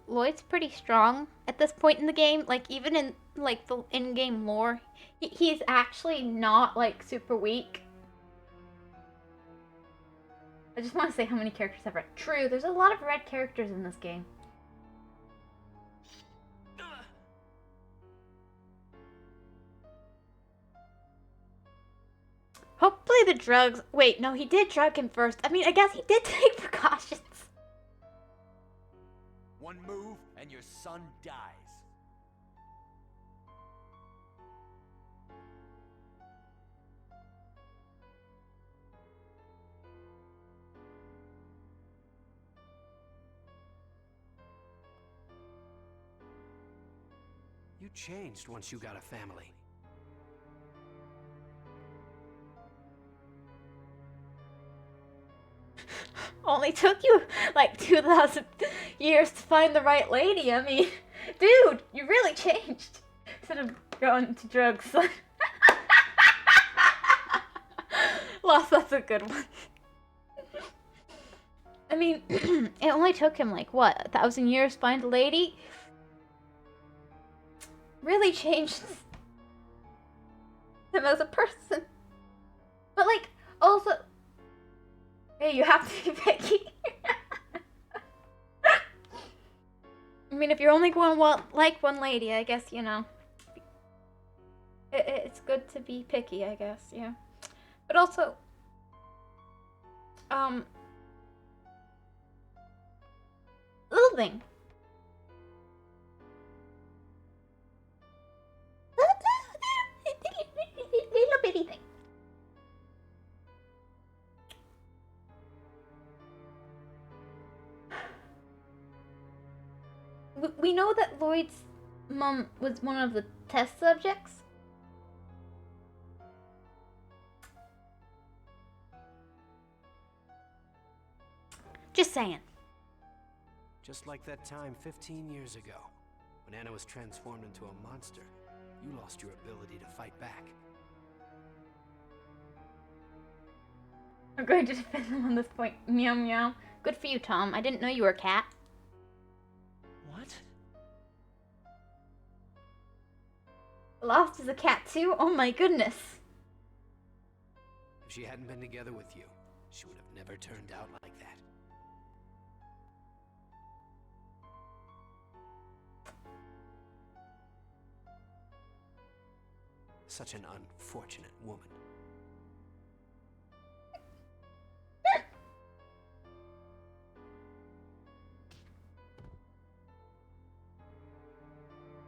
Lloyd's pretty strong at this point in the game. Like, even in, like, the in-game lore, he's actually not, like, super weak. I just want to say how many characters have red. True, there's a lot of red characters in this game. Hopefully the drugs. Wait, no, he did drug him first. I mean, I guess he did take precautions. One move and your son dies. You changed once you got a family. Only took you like 2,000 years to find the right lady. I mean, dude, you really changed. Instead of going to drugs. Lost, that's a good one. I mean, it only took him like, what, 1,000 years to find a lady? Really changed him as a person. But like, also, hey, you have to be picky. I mean, if you're only going like one lady, I guess, you know, it's good to be picky, I guess, yeah. But also, little thing. Little bitty thing. We know that Lloyd's mom was one of the test subjects. Just saying. Just like that time 15 years ago, when Anna was transformed into a monster, you lost your ability to fight back. I'm going to defend them on this point. Meow meow. Good for you, Tom. I didn't know you were a cat. What? Lost as a cat too? Oh my goodness. If she hadn't been together with you, she would have never turned out like that. Such an unfortunate woman.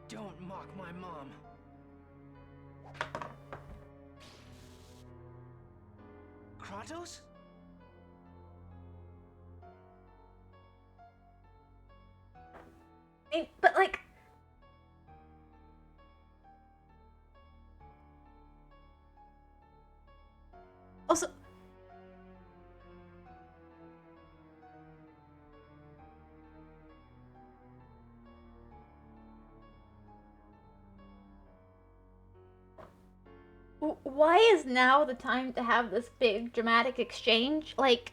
Don't mock my mom. Kratos? But like, also, why is now the time to have this big dramatic exchange? Like,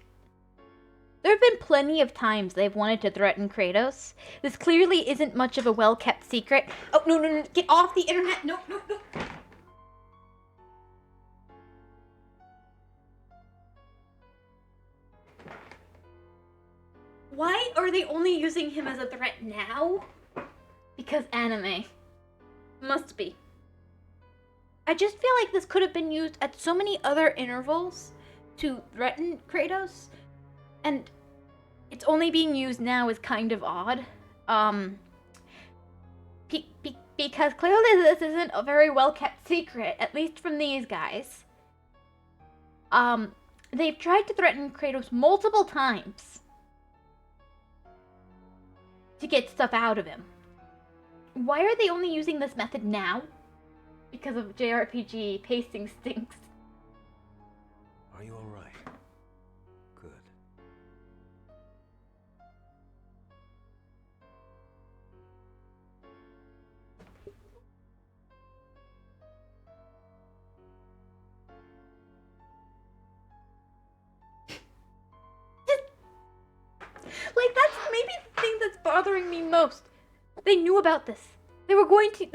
there have been plenty of times they've wanted to threaten Kratos. This clearly isn't much of a well-kept secret. Oh, no, no, no, get off the internet! No, no, no! Why are they only using him as a threat now? Because anime. Must be. I just feel like this could have been used at so many other intervals to threaten Kratos, and it's only being used now is kind of odd. Because clearly this isn't a very well-kept secret, at least from these guys. They've tried to threaten Kratos multiple times to get stuff out of him. Why are they only using this method now? Because of JRPG pacing stinks. Are you all right? Good. Like, that's maybe the thing that's bothering me most. They knew about this. They were going to...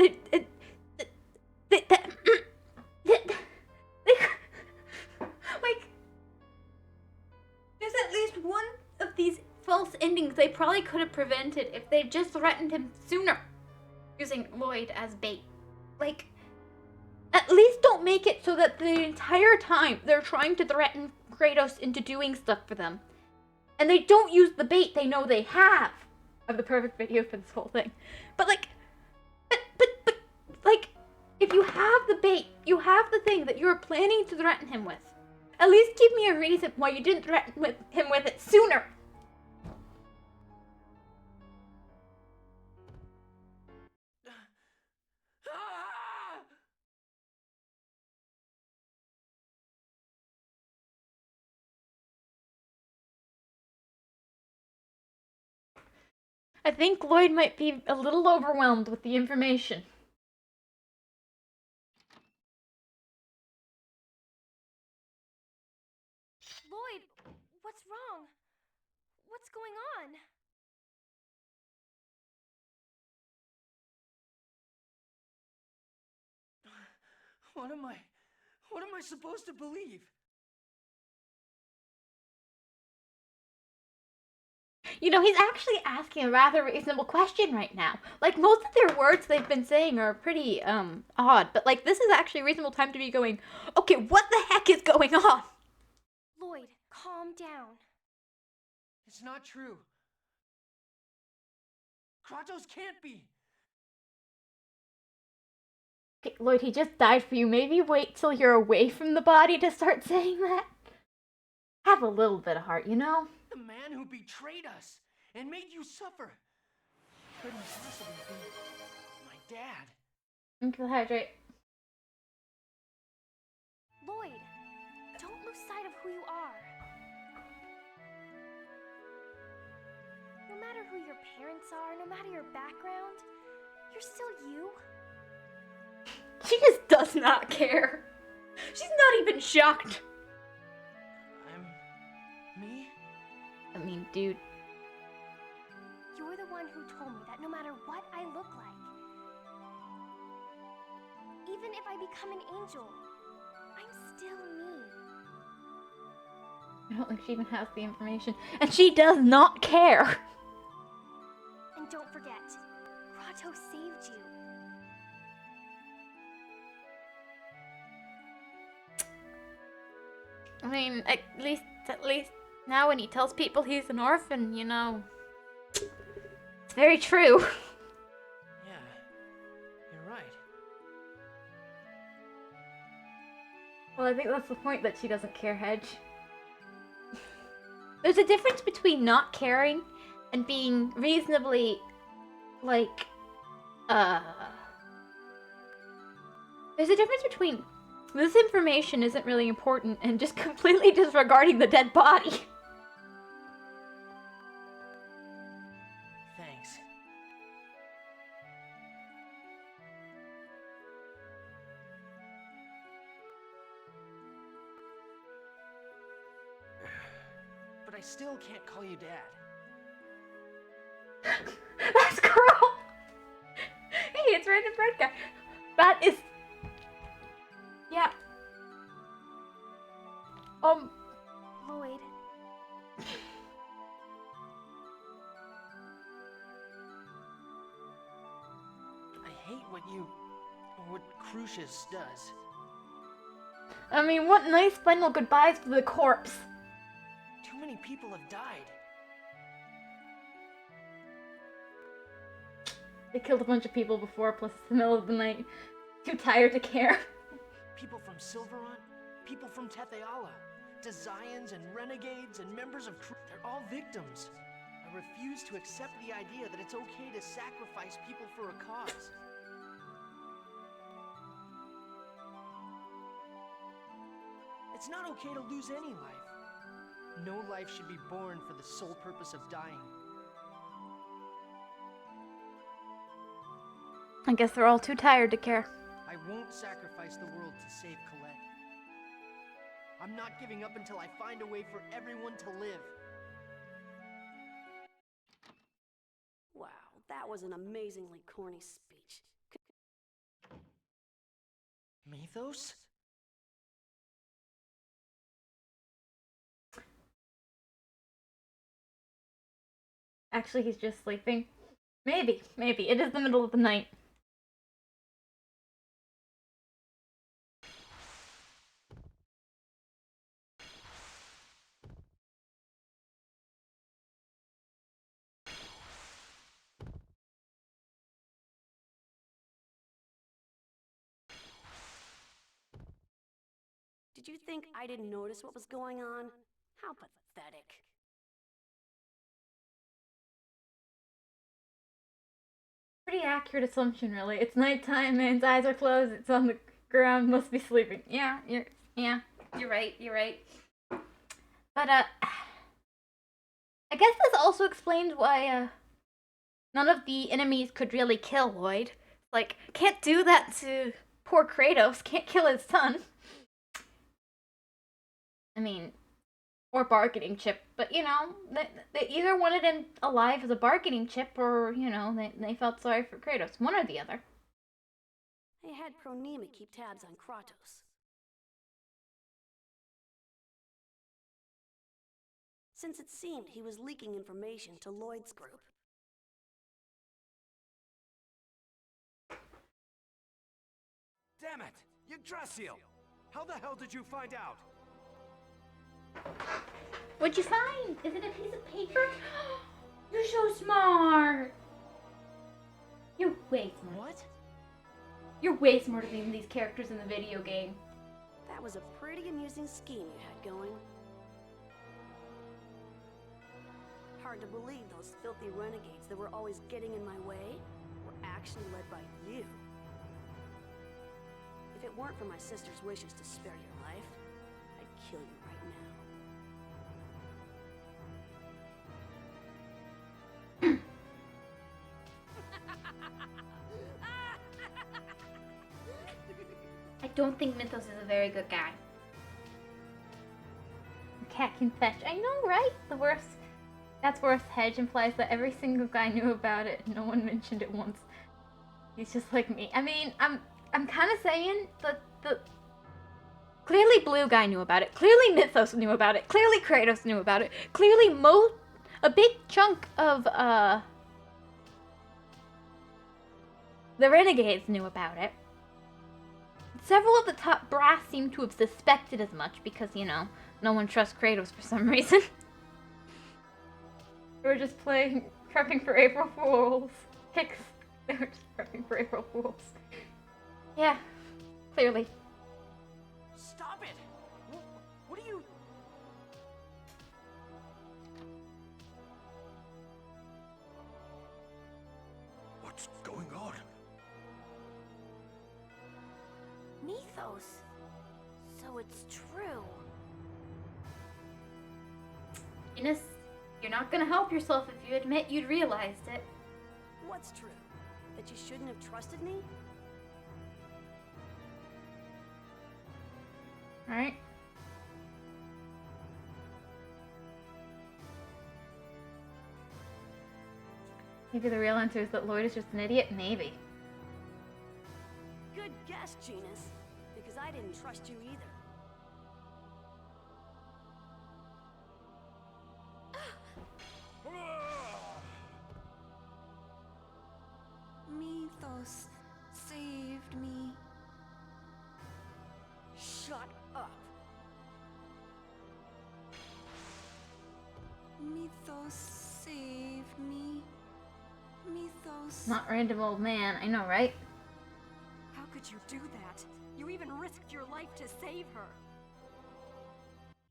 like, there's at least one of these false endings they probably could have prevented if they just threatened him sooner, using Lloyd as bait. Like, At least don't make it so that the entire time they're trying to threaten Kratos into doing stuff for them. And they don't use the bait they know they have. I have the perfect video for this whole thing. But like, like, if you have the bait, you have the thing that you're planning to threaten him with. At least give me a reason why you didn't threaten him with it sooner. I think Lloyd might be a little overwhelmed with the information. Lloyd, what's wrong? What's going on? What am I supposed to believe? You know, he's actually asking a rather reasonable question right now. Like, most of their words they've been saying are pretty, odd. But, like, this is actually a reasonable time to be going, okay, what the heck is going on? Lloyd, calm down. It's not true. Kratos can't be. Okay, Lloyd, he just died for you. Maybe wait till you're away from the body to start saying that. Have a little bit of heart, you know? The man who betrayed us and made you suffer couldn't possibly be my dad. Drink the hydrate. Lloyd, don't lose sight of who you are. No matter who your parents are, no matter your background, you're still you. She just does not care. She's not even shocked. I'm me? I mean, dude. You're the one who told me that no matter what I look like, even if I become an angel, I'm still me. I don't think she even has the information. And she does not care. And don't forget, Kratos saved you. I mean, at least now when he tells people he's an orphan, you know, it's very true. Yeah, you're right. Well, I think that's the point that she doesn't care, Hedge. There's a difference between not caring and being reasonably, like, there's a difference between this information isn't really important and just completely disregarding the dead body. Thanks. But I still can't call you Dad. That's cruel! Hey, it's right in front, guy. That is... Yeah. Lloyd, I hate what Crucius does. I mean, what nice final goodbyes to the corpse. Too many people have died. They killed a bunch of people before, plus it's the middle of the night. Too tired to care. People from Silverant, people from Tetheala, Desians and renegades and members of they're all victims. I refuse to accept the idea that it's okay to sacrifice people for a cause. It's not okay to lose any life. No life should be born for the sole purpose of dying. I guess they're all too tired to care. I won't sacrifice the world to save Colette. I'm not giving up until I find a way for everyone to live. Wow, that was an amazingly corny speech. Mythos? Actually, he's just sleeping. Maybe. It is the middle of the night. Did you think I didn't notice what was going on? How pathetic. Pretty accurate assumption, really. It's nighttime, man's eyes are closed, it's on the ground, must be sleeping. Yeah, you're right, you're right. But, I guess this also explains why, none of the enemies could really kill Lloyd. Like, can't do that to poor Kratos, can't kill his son. I mean, or bargaining chip, but you know, they either wanted him alive as a bargaining chip, or, you know, they felt sorry for Kratos. One or the other. They had Pronema keep tabs on Kratos. Since it seemed he was leaking information to Lloyd's group. Damn it! Yggdrasil! How the hell did you find out? What'd you find? Is it a piece of paper? You're so smart. You're way smart. What? You're way smarter than these characters in the video game. That was a pretty amusing scheme you had going. Hard to believe those filthy renegades that were always getting in my way were actually led by you. If it weren't for my sister's wishes to spare your life, I'd kill you right now. I don't think Mythos is a very good guy. The cat can fetch. I know, right? That's worse. Hedge implies that every single guy knew about it. No one mentioned it once. He's just like me. I mean, I'm kind of saying that clearly Blue Guy knew about it. Clearly Mythos knew about it. Clearly Kratos knew about it. Clearly a big chunk of the Renegades knew about it. Several of the top brass seem to have suspected as much because, you know, no one trusts Kratos for some reason. They were just prepping for April Fools. Hicks. They were just prepping for April Fools. Yeah, clearly. Stop it! What are you... What's going on? Mythos. So it's true. Ines, you're not gonna help yourself if you admit you'd realized it. What's true? That you shouldn't have trusted me? Alright. Maybe the real answer is that Lloyd is just an idiot? Maybe. Good guess, Genus. Because I didn't trust you either. Mythos saved me. Shut up. Mythos saved me. Mythos. Not random old man, I know, right? How could you do that? You even risked your life to save her.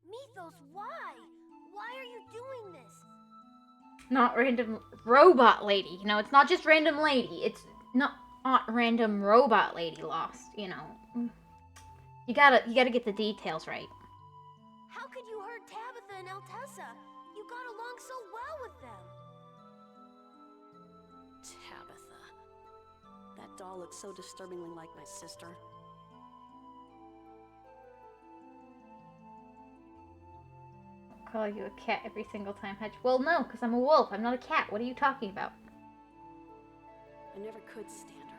Mythos, why? Why are you doing this? Not random robot lady. You know, it's not just random lady. It's not random robot lady lost, you know. You gotta get the details right. How could you hurt Tabitha and Altessa? You got along so well with them. Tabitha. That doll looks so disturbingly like my sister. I'll call you a cat every single time, Hedge. Well, no, because I'm a wolf. I'm not a cat. What are you talking about? I never could stand her.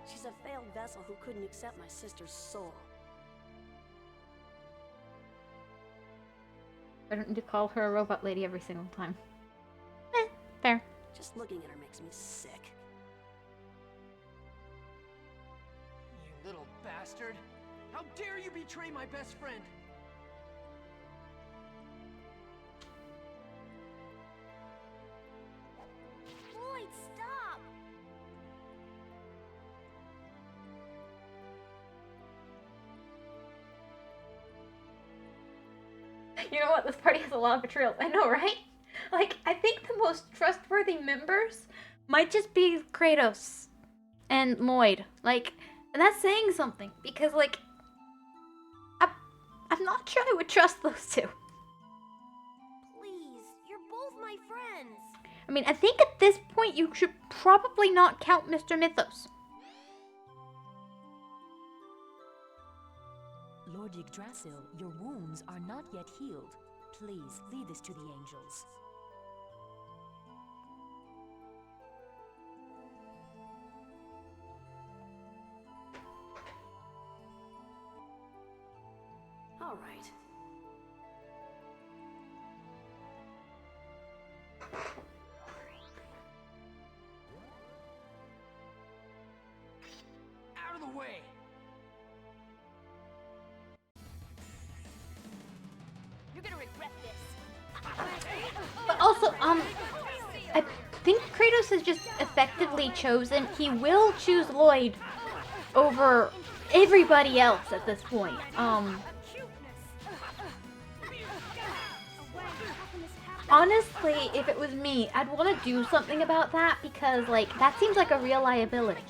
She's a failed vessel who couldn't accept my sister's soul. I don't need to call her a robot lady every single time. Fair. Just looking at her makes me sick. You little bastard! How dare you betray my best friend! Lloyd, stop! You know what? This party has a lot of betrayals. I know, right? Like, I think the most trustworthy members might just be Kratos and Lloyd. Like, and that's saying something because, like, I'm not sure I would trust those two. Please, you're both my friends. I mean, I think at this point you should probably not count Mr. Mythos. Lord Yggdrasil, your wounds are not yet healed. Please, lead this to the angels. All right. Out of the way! You're gonna regret this. But also, I think Kratos has just effectively chosen, he will choose Lloyd over everybody else at this point. Honestly, if it was me, I'd want to do something about that because, like, that seems like a real liability.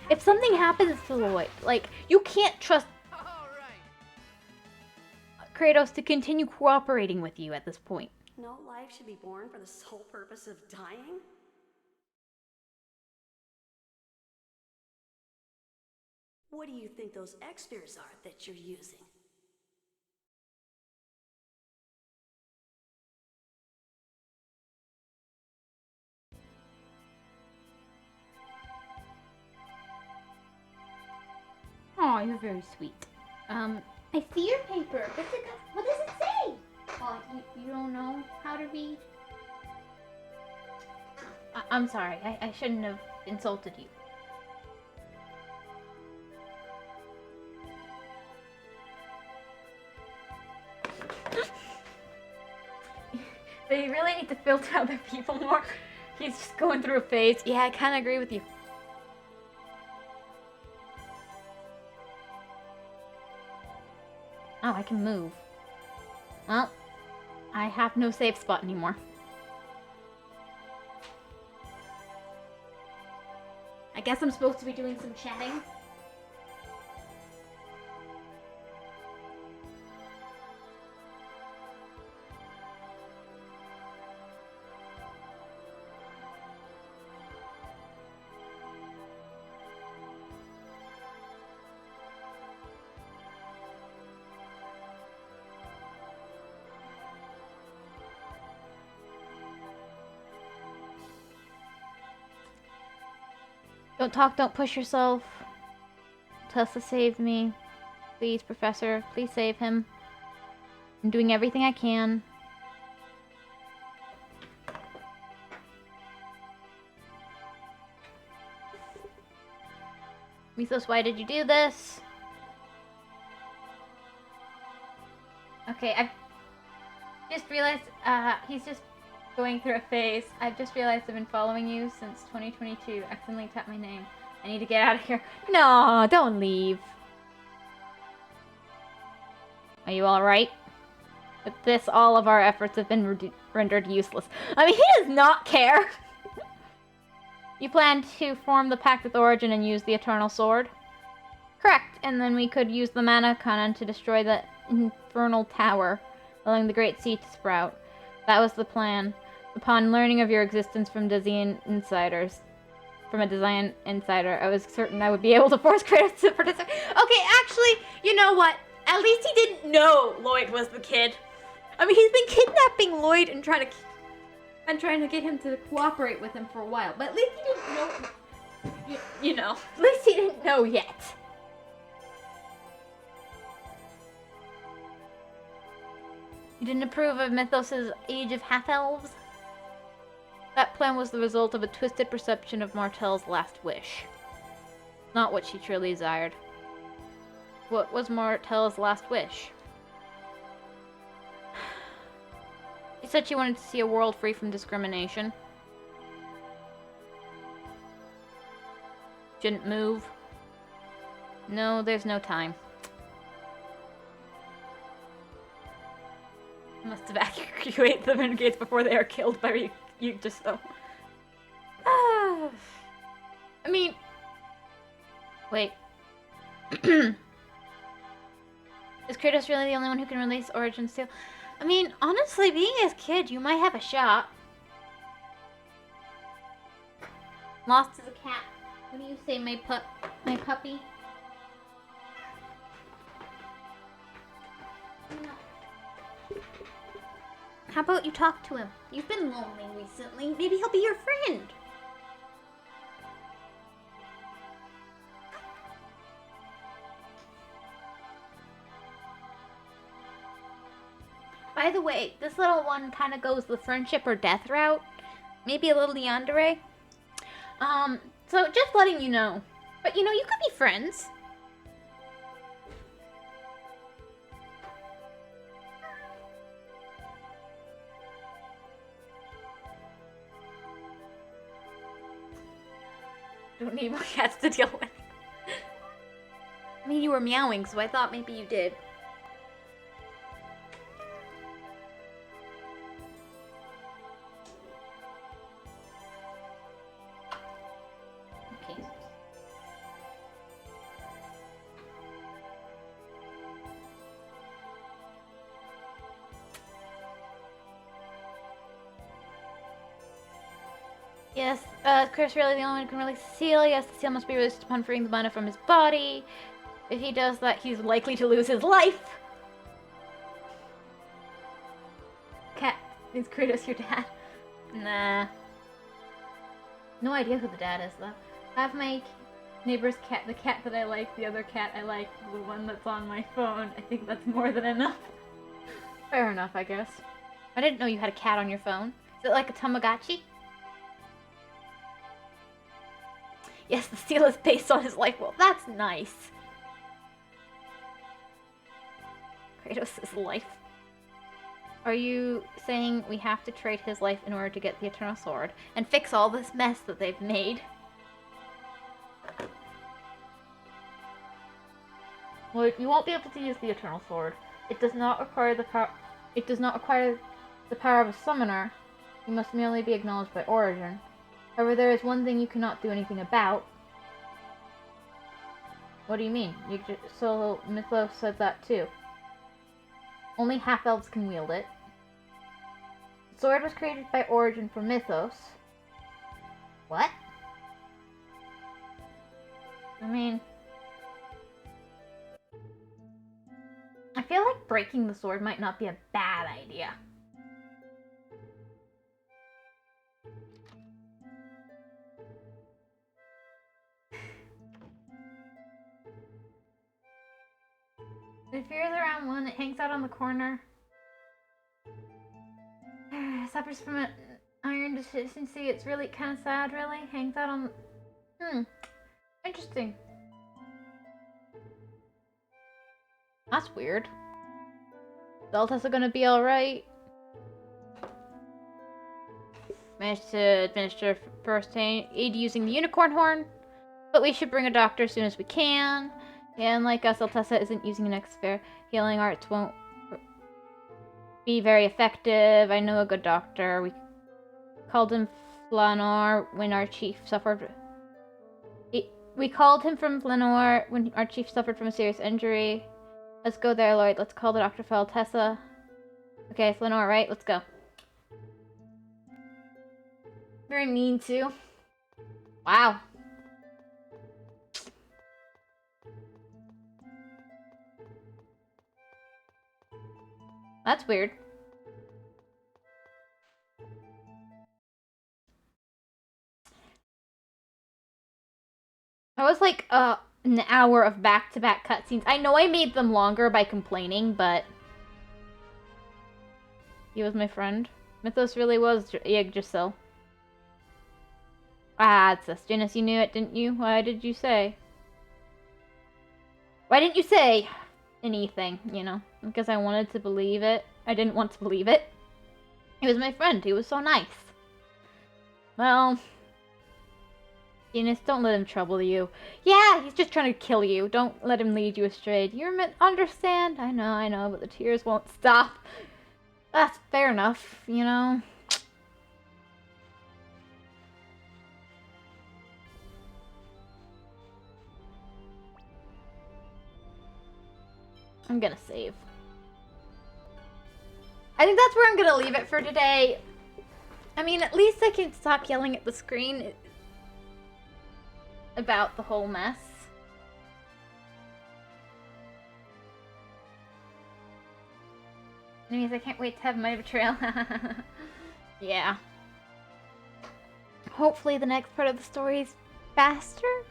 If something happens to Lloyd, like, you can't trust Kratos to continue cooperating with you at this point. No life should be born for the sole purpose of dying? What do you think those X-spheres are that you're using? Oh, you're very sweet. I see your paper. What does it say? Oh, you don't know how to read? I'm sorry. I shouldn't have insulted you. They really need to filter other people more. He's just going through a phase. Yeah, I kind of agree with you. Oh, I can move. Well, I have no safe spot anymore. I guess I'm supposed to be doing some chatting. Don't talk, don't push yourself. Tessa saved me. Please, Professor, please save him. I'm doing everything I can. Mythos, why did you do this? Okay, I've just realized, he's just going through a phase. I've just realized I've been following you since 2022. Accidentally tapped my name. I need to get out of here. No, don't leave. Are you alright? With this, all of our efforts have been rendered useless. I mean, he does not care. You plan to form the pact with Origin and use the Eternal Sword? Correct, and then we could use the mana cannon to destroy the Infernal Tower, allowing the Great Sea to sprout. That was the plan. Upon learning of your existence from a Design insider, I was certain I would be able to force Kratos to participate. Okay, actually, you know what? At least he didn't know Lloyd was the kid. I mean, he's been kidnapping Lloyd and trying to get him to cooperate with him for a while. But at least he didn't know. You know, at least he didn't know yet. You didn't approve of Mythos' Age of Half-Elves? That plan was the result of a twisted perception of Martel's last wish. Not what she truly desired. What was Martel's last wish? She said she wanted to see a world free from discrimination. Shouldn't move. No, there's no time. Must evacuate the renegades before they are killed by Yggdrasil. I mean... Wait. Is Kratos really the only one who can release Origin Seal? I mean, honestly, being his kid, you might have a shot. Lost as a cat. What do you say, my puppy? How about you talk to him? You've been lonely recently. Maybe he'll be your friend. By the way, this little one kind of goes the friendship or death route. Maybe a little yandere. So just letting you know. But you know, you could be friends. Don't need more cats to deal with. I mean, you were meowing, so I thought maybe you did. Okay. Yes, Chris really the only one who can release the seal. Yes, the seal must be released upon freeing the mana from his body. If he does that, he's likely to lose his life. Cat, is Kratos your dad? Nah. No idea who the dad is, though. Have my neighbor's cat, the cat that I like, the other cat I like, the one that's on my phone. I think that's more than enough. Fair enough, I guess. I didn't know you had a cat on your phone. Is it like a Tamagotchi? Yes, the seal is based on his life. Well, that's nice. Kratos' life. Are you saying we have to trade his life in order to get the Eternal Sword and fix all this mess that they've made? Well, you won't be able to use the Eternal Sword. It does not require the power. It does not require the power of a summoner. You must merely be acknowledged by Origin. However, there is one thing you cannot do anything about. What do you mean? So Mythos said that too. Only half-elves can wield it. The sword was created by Origin for Mythos. What? I mean... I feel like breaking the sword might not be a bad idea. It appears around 1. It hangs out on the corner. Suffers from an iron deficiency. It's really kind of sad, really. Hangs out on... Interesting. That's weird. Delta's gonna be alright. Managed to administer first aid using the unicorn horn. But we should bring a doctor as soon as we can. And like us, Altessa isn't using an expert. Healing arts won't be very effective. I know a good doctor. We called him Flanor when our chief suffered... We called him from Flanor when our chief suffered from a serious injury. Let's go there, Lloyd. Let's call the doctor for Altessa. Okay, Flanor, right? Let's go. Very mean, too. Wow. That's weird. That was like an hour of back-to-back cutscenes. I know I made them longer by complaining, but... He was my friend. Mythos really was Yggdrasil. Ah, it's this. Janice, you knew it, didn't you? Why did you say? Why didn't you say anything, you know? Because I wanted to believe it. I didn't want to believe it. He was my friend. He was so nice. Well... Eunice, don't let him trouble you. Yeah, he's just trying to kill you. Don't let him lead you astray. Do you understand? I know, but the tears won't stop. That's fair enough, you know? I'm gonna save. I think that's where I'm gonna leave it for today. I mean, at least I can stop yelling at the screen about the whole mess. Anyways, I can't wait to have my betrayal. Yeah. Hopefully the next part of the story is faster.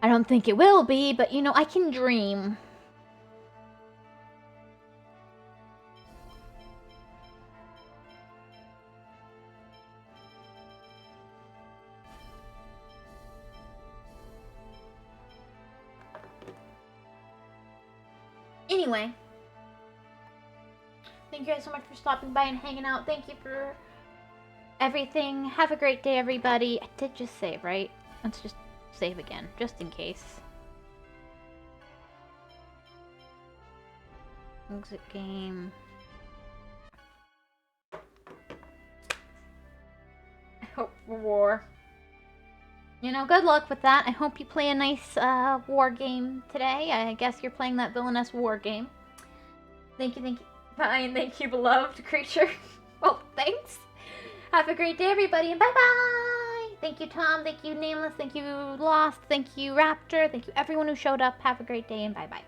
I don't think it will be, but you know, I can dream. Anyway, thank you guys so much for stopping by and hanging out. Thank you for everything. Have a great day, everybody. I did just save, right? Let's just save again, just in case. Exit game. I hope for war. You know, good luck with that. I hope you play a nice war game today. I guess you're playing that villainous war game. Thank you, fine, thank you, beloved creature. Well, thanks. Have a great day, everybody, and bye-bye! Thank you, Tom. Thank you, Nameless. Thank you, Lost. Thank you, Raptor. Thank you, everyone who showed up. Have a great day, and bye-bye.